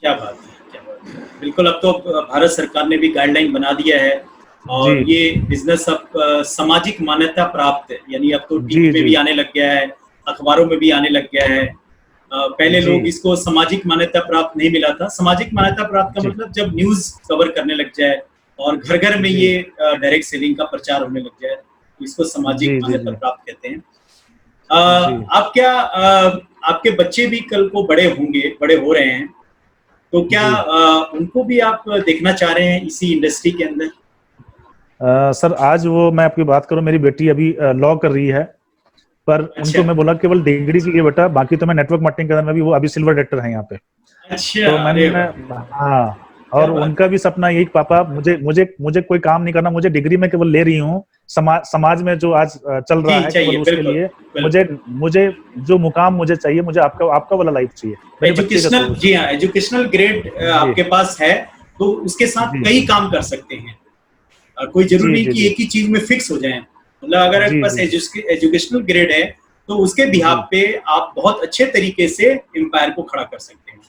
[SPEAKER 1] क्या बात है, क्या बात है। बिल्कुल, अब तो भारत सरकार ने भी गाइडलाइन बना दिया है
[SPEAKER 2] जी
[SPEAKER 1] और ये बिजनेस अब सामाजिक मान्यता प्राप्त है, यानी अब तो टीवी
[SPEAKER 2] जी
[SPEAKER 1] में
[SPEAKER 2] जी
[SPEAKER 1] भी आने लग गया है, अखबारों में भी आने लग गया है। पहले
[SPEAKER 2] जी
[SPEAKER 1] लोग इसको सामाजिक मान्यता प्राप्त नहीं मिला था। सामाजिक मान्यता प्राप्त का
[SPEAKER 2] जी
[SPEAKER 1] मतलब जब न्यूज कवर करने लग जाए और घर घर में
[SPEAKER 2] जी
[SPEAKER 1] ये डायरेक्ट सेलिंग का प्रचार होने लग जाए, तो इसको सामाजिक
[SPEAKER 2] जी जी
[SPEAKER 1] मान्यता
[SPEAKER 2] जी
[SPEAKER 1] प्राप्त कहते हैं।
[SPEAKER 2] जी।
[SPEAKER 1] आप क्या आपके बच्चे भी कल को बड़े होंगे, बड़े हो रहे हैं, तो क्या
[SPEAKER 2] जी
[SPEAKER 1] उनको भी आप देखना चाह रहे हैं इसी इंडस्ट्री के अंदर?
[SPEAKER 2] सर आज वो, मैं आपकी बात करूं, मेरी बेटी अभी लॉ कर रही है, पर
[SPEAKER 1] अच्छा,
[SPEAKER 2] उनको मैं बोला केवल डिग्री चाहिए बेटा, बाकी तो मैं नेटवर्क मार्केटिंग के अंदर में भी, वो अभी सिल्वर डायरेक्टर है यहाँ पे।
[SPEAKER 1] अच्छा,
[SPEAKER 2] तो
[SPEAKER 1] अरे
[SPEAKER 2] मैंने,
[SPEAKER 1] वाह!
[SPEAKER 2] हाँ,
[SPEAKER 1] क्या
[SPEAKER 2] और
[SPEAKER 1] बात
[SPEAKER 2] उनका
[SPEAKER 1] है।
[SPEAKER 2] भी सपना यही कि पापा मुझे मुझे मुझे कोई काम नहीं करना, मुझे डिग्री में केवल ले रही हूँ, समाज में जो आज चल रहा
[SPEAKER 1] जी,
[SPEAKER 2] है केवल
[SPEAKER 1] चाहिए,
[SPEAKER 2] उसके
[SPEAKER 1] बिल्कुल,
[SPEAKER 2] लिए, मुझे
[SPEAKER 1] बिल्कुल।
[SPEAKER 2] मुझे जो मुकाम मुझे चाहिए, मुझे आपका आपका वाला लाइफ चाहिए, मेरे बच्चे का
[SPEAKER 1] एजुकेशनल,
[SPEAKER 2] सोच।
[SPEAKER 1] जी हाँ, एजुकेशनल ग्रेड
[SPEAKER 2] जी
[SPEAKER 1] आपके पास है, तो उसके साथ
[SPEAKER 2] जी
[SPEAKER 1] कई काम कर सकते हैं। कोई ज़रूरी
[SPEAKER 2] जी
[SPEAKER 1] नहीं
[SPEAKER 2] जी
[SPEAKER 1] कि
[SPEAKER 2] जी
[SPEAKER 1] एक ही चीज़ में फिक्स हो जाएँ। मतलब अगर आपके
[SPEAKER 2] जी
[SPEAKER 1] पास
[SPEAKER 2] जी
[SPEAKER 1] एजुकेशनल ग्रेड है, तो उसके
[SPEAKER 2] जी
[SPEAKER 1] बिहाफ़ पे आप बहुत अच्छे तरीके से एम्पायर को खड़ा कर सकते हैं।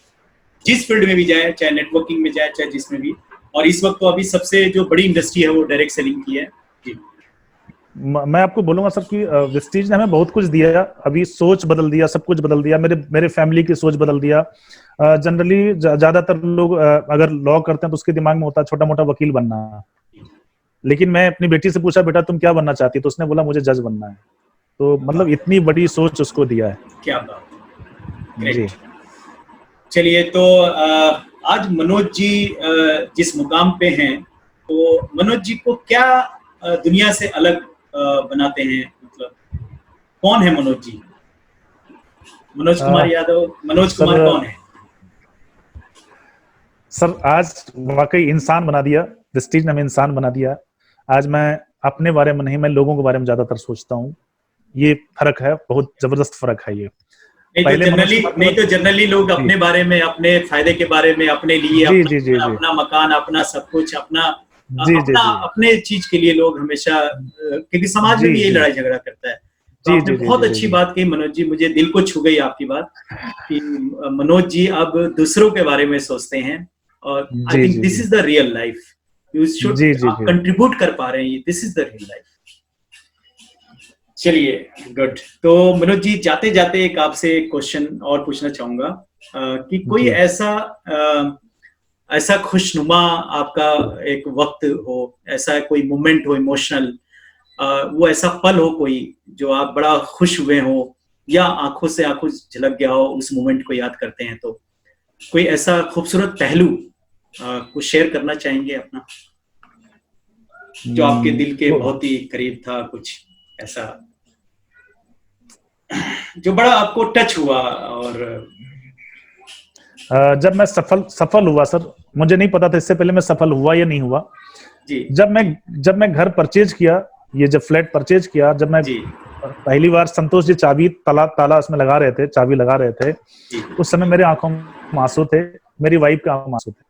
[SPEAKER 1] जिस फील्ड में भी जाए, चाहे नेटवर्किंग में जाए, चाहे जिसमें भी। और इस वक्त तो अभी सबसे जो बड़ी इंडस्ट्री है वो डायरेक्ट सेलिंग की है। जी,
[SPEAKER 2] मैं आपको बोलूंगा सर कि विस्टीज ने हमें बहुत कुछ दिया, अभी सोच बदल दिया, सब कुछ बदल दिया, मेरे मेरे फैमिली की सोच बदल दिया। जनरली ज्यादातर लोग अगर लॉ करते हैं तो उसके दिमाग में होता है छोटा मोटा वकील बनना, लेकिन मैं अपनी बेटी से पूछा बेटा तुम क्या बनना चाहती, तो उसने बोला मुझे जज बनना है। तो
[SPEAKER 1] क्या
[SPEAKER 2] मतलब
[SPEAKER 1] बात
[SPEAKER 2] इतनी बड़ी सोच उसको दिया है।
[SPEAKER 1] है, क्या बात है,
[SPEAKER 2] जी।
[SPEAKER 1] ग्रेट। चलिए, तो आज मनोज जी जिस मुकाम पे हैं, तो मनोज जी को क्या दुनिया से अलग बनाते हैं? मतलब कौन है मनोज जी? मनोज कुमार यादव, मनोज कुमार
[SPEAKER 2] सर,
[SPEAKER 1] कौन है?
[SPEAKER 2] सर आज वाकई इंसान बना दिया, प्रेस्टीज ने हमें इंसान बना दिया। आज मैं अपने बारे में नहीं, मैं लोगों के बारे में ज्यादातर सोचता हूँ। ये फर्क है, बहुत जबरदस्त फर्क है ये।
[SPEAKER 1] नहीं तो जनरली लोग
[SPEAKER 2] जी
[SPEAKER 1] अपने बारे में, अपने फायदे के बारे में, अपने लिए,
[SPEAKER 2] जी
[SPEAKER 1] अपना
[SPEAKER 2] जी जी
[SPEAKER 1] घर,
[SPEAKER 2] जी
[SPEAKER 1] अपना मकान, अपना सब कुछ, अपना
[SPEAKER 2] जी जी
[SPEAKER 1] अपना
[SPEAKER 2] जी
[SPEAKER 1] अपने चीज के लिए लोग हमेशा, क्योंकि समाज में
[SPEAKER 2] जी
[SPEAKER 1] भी यही
[SPEAKER 2] जी
[SPEAKER 1] लड़ाई झगड़ा करता है। तो
[SPEAKER 2] जी
[SPEAKER 1] आपने
[SPEAKER 2] जी जी
[SPEAKER 1] बहुत
[SPEAKER 2] जी जी
[SPEAKER 1] अच्छी
[SPEAKER 2] जी
[SPEAKER 1] बात कही मनोज जी, मुझे दिल को छू गई आपकी बात कि मनोज जी अब दूसरों के बारे में सोचते हैं, और आई
[SPEAKER 2] जी
[SPEAKER 1] थिंक
[SPEAKER 2] जी
[SPEAKER 1] this is the real life. You should,
[SPEAKER 2] जी जी
[SPEAKER 1] आप
[SPEAKER 2] जी
[SPEAKER 1] कंट्रीब्यूट कर पा रहे हैं, this is the real life. चलिए, गुड। तो मनोज जी, जाते जाते एक आपसे क्वेश्चन और पूछना चाहूंगा कि कोई
[SPEAKER 2] जी
[SPEAKER 1] ऐसा खुशनुमा आपका एक वक्त हो, ऐसा कोई मोमेंट हो इमोशनल, वो ऐसा पल हो कोई जो आप बड़ा खुश हुए हो, या आंखों से आंखों झलक गया हो उस मोमेंट को याद करते हैं, तो कोई ऐसा खूबसूरत पहलू कुछ शेयर करना चाहेंगे अपना, जो आपके दिल के
[SPEAKER 2] वो
[SPEAKER 1] बहुत ही करीब था, कुछ ऐसा जो बड़ा आपको टच हुआ? और
[SPEAKER 2] जब मैं सफल हुआ सर, मुझे नहीं पता था इससे पहले मैं सफल हुआ या नहीं हुआ।
[SPEAKER 1] जी
[SPEAKER 2] जब मैं घर परचेज किया, ये जब फ्लैट परचेज किया, जब मैं
[SPEAKER 1] जी
[SPEAKER 2] पहली बार संतोष जी चाबी ताला उसमें लगा रहे थे, चाबी लगा रहे थे,
[SPEAKER 1] जी,
[SPEAKER 2] उस समय मेरे आंखों में आंसू थे, मेरी वाइफ के आंखों में आंसू थे।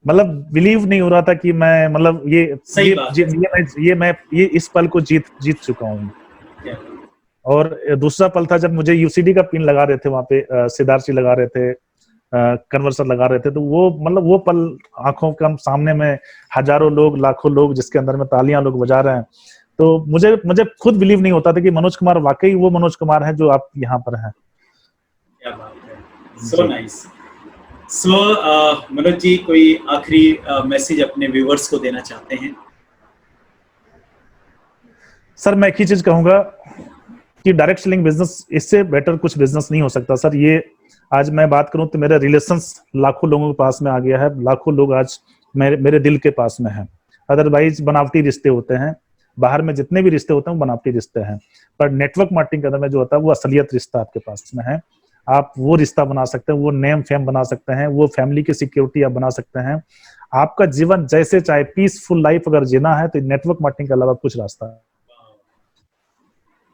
[SPEAKER 2] मतलब बिलीव नहीं हो रहा था कि मैं, मतलब
[SPEAKER 1] सही बात है।
[SPEAKER 2] ये इस पल को जीत चुका हूँ।
[SPEAKER 1] क्या?
[SPEAKER 2] और दूसरा पल था जब मुझे यूसीडी का पिन लगा रहे थे वहां पे, सिद्धार्थ जी लगा रहे थे, कन्वर्सर लगा रहे थे, तो वो मतलब वो पल आंखों के सामने में हजारों लोग, लाखों लोग, जिसके अंदर में तालियां लोग बजा रहे हैं, तो मुझे खुद बिलीव नहीं होता था कि मनोज कुमार वाकई वो मनोज कुमार है जो आप यहाँ पर हैं।
[SPEAKER 1] क्या बात है, सो नाइस। सो मनोज जी, कोई आखिरी मैसेज अपने व्यूअर्स को देना चाहते हैं?
[SPEAKER 2] सर मैं एक ही चीज कहूंगा कि डायरेक्ट सेलिंग बिजनेस, इससे बेटर कुछ बिजनेस नहीं हो सकता सर। ये आज मैं बात करूं तो मेरा रिलेशंस लाखों लोगों के पास में आ गया है, लाखों लोग आज मेरे दिल के पास में हैं। अदरवाइज बनावटी रिश्ते होते हैं, बाहर में जितने भी रिश्ते होते हैं वो बनावटी रिश्ते हैं, पर नेटवर्क मार्केटिंग के अंदर में जो होता है वो असलियत रिश्ता आपके पास में है। आप वो रिश्ता बना सकते हैं, वो नेम फेम बना सकते हैं, वो फैमिली की सिक्योरिटी आप बना सकते हैं। आपका जीवन जैसे चाहे पीसफुल लाइफ अगर जीना है तो नेटवर्क मार्केटिंग के अलावा कुछ रास्ता है।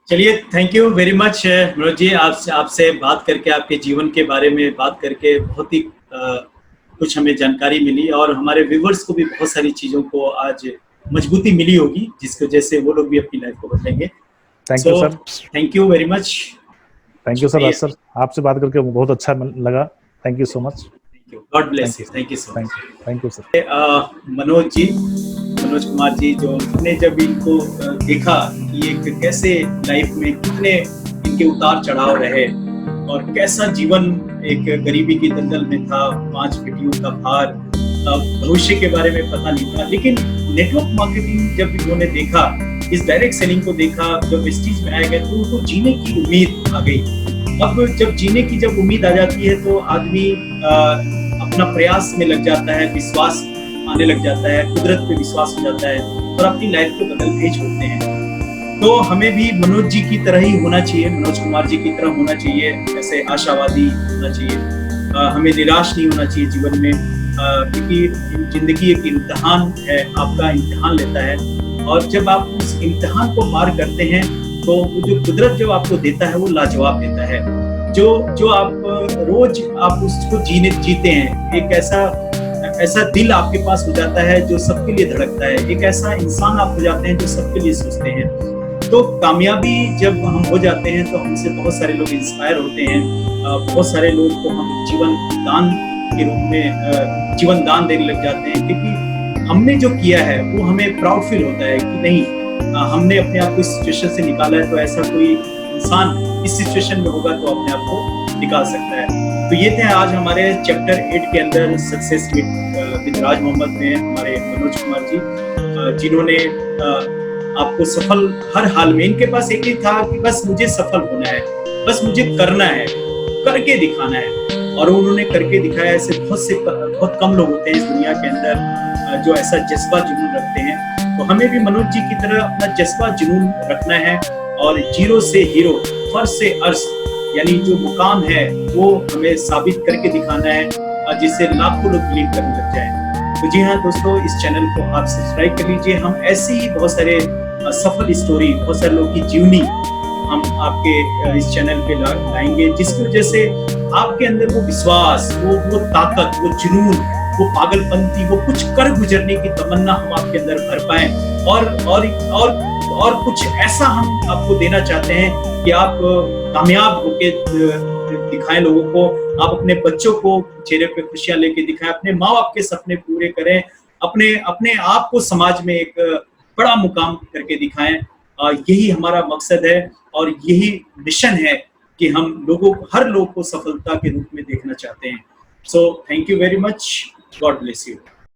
[SPEAKER 1] चलिए, thank you very much Manoj ji, आपसे बात करके, आपके जीवन के बारे में बात करके बहुत ही कुछ हमें जानकारी मिली, और हमारे व्यूवर्स को भी बहुत सारी चीजों को आज मजबूती मिली होगी, जिसकी वजह से वो लोग भी अपनी लाइफ को बदलेंगे।
[SPEAKER 2] Thank you sir.
[SPEAKER 1] Thank you very much.
[SPEAKER 2] Thank you sir. Sir आपसे बात करके बहुत अच्छा लगा। Thank you so much.
[SPEAKER 1] Thank you, God bless you, thank you so much.
[SPEAKER 2] Thank you sir.
[SPEAKER 1] Manoj Kumar ji, जो हमने जब इनको देखा कि एक कैसे लाइफ में कितने इनके उतार चढ़ाव रहे, और कैसा जीवन एक गरीबी की दलदल में था, 5 बेटियों का भार, भविष्य के बारे में पता नहीं था, लेकिन नेटवर्क मार्केटिंग जब इन्होंने देखा, इस डायरेक्ट सेलिंग को देखा, जब वेस्टीज में आए गए तो उनको जीने की उम्मीद आ गई। अब जब जीने की जब उम्मीद आ जाती है तो आदमी अपना प्रयास में लग जाता है, विश्वास आने लग जाता है, कुदरत पे विश्वास हो जाता है, और अपनी लाइफ को बदल के छोड़ते हैं। तो हमें भी मनोज जी की तरह ही होना चाहिए, मनोज कुमार जी की तरह होना चाहिए, ऐसे आशावादी होना चाहिए। हमें निराश नहीं होना चाहिए जीवन में, क्योंकि जिंदगी एक इम्तिहान है, आपका इम्तिहान लेता है, और जब आप उस इम्तिहान को पार करते हैं तो जो कुदरत जो आपको देता है वो लाजवाब देता है। जो आप रोज आप उसको जीते हैं, एक ऐसा दिल आपके पास हो जाता है जो सबके लिए धड़कता है, एक ऐसा इंसान आप हो जाते हैं जो सबके लिए सोचते हैं। तो कामयाबी जब हम हो जाते हैं तो हमसे बहुत सारे लोग इंस्पायर होते हैं, बहुत सारे लोग को हम जीवन दान के रूप में जीवन दान देने लग जाते हैं, क्योंकि हमने जो किया है वो हमें प्राउड फील होता है कि नहीं, हमने अपने आप को इस सिचुएशन से निकाला है, तो ऐसा कोई इंसान इस सिचुएशन में होगा तो अपने आप को निकाल सकता है। तो ये थे आज हमारे चैप्टर 8 के अंदर सक्सेस विद राज मोहम्मद में हमारे मनोज कुमार जी, जिन्होंने आपको सफल हर हाल में, इनके पास एक ही था कि बस मुझे सफल होना है, बस मुझे करना है, करके दिखाना है, और उन्होंने करके दिखाया। ऐसे बहुत कम लोग होते हैं इस दुनिया के अंदर जो ऐसा जज्बा जुनून रखते हैं। तो हमें भी मनोज जी की तरह अपना जज्बा जुनून रखना है, और जीरो से हीरो, फर्श से अर्श, यानी जो मुकाम है वो हमें साबित करके दिखाना है, जिससे लाखों लोग बिलीव करने लग जाए। तो जी हाँ दोस्तों, इस चैनल को आप सब्सक्राइब कर लीजिए। हम ऐसे ही बहुत सारे सफल स्टोरी, बहुत सारे लोगों की जीवनी हम आपके इस चैनल पे लाएंगे, जिसकी वजह से आपके अंदर वो विश्वास, वो ताकत, वो जुनून, वो पागलपंती, वो कुछ कर गुजरने की तमन्ना हम आपके अंदर भर पाएं, और कुछ ऐसा हम आपको देना चाहते हैं कि आप कामयाब होके दिखाएं लोगों को, आप अपने बच्चों को चेहरे पे खुशियां लेके दिखाएं, अपने माँ बाप के सपने पूरे करें, अपने आप को समाज में एक बड़ा मुकाम करके दिखाएं। यही हमारा मकसद है और यही मिशन है कि हम हर लोग को सफलता के रूप में देखना चाहते हैं। So thank you very much, God bless you.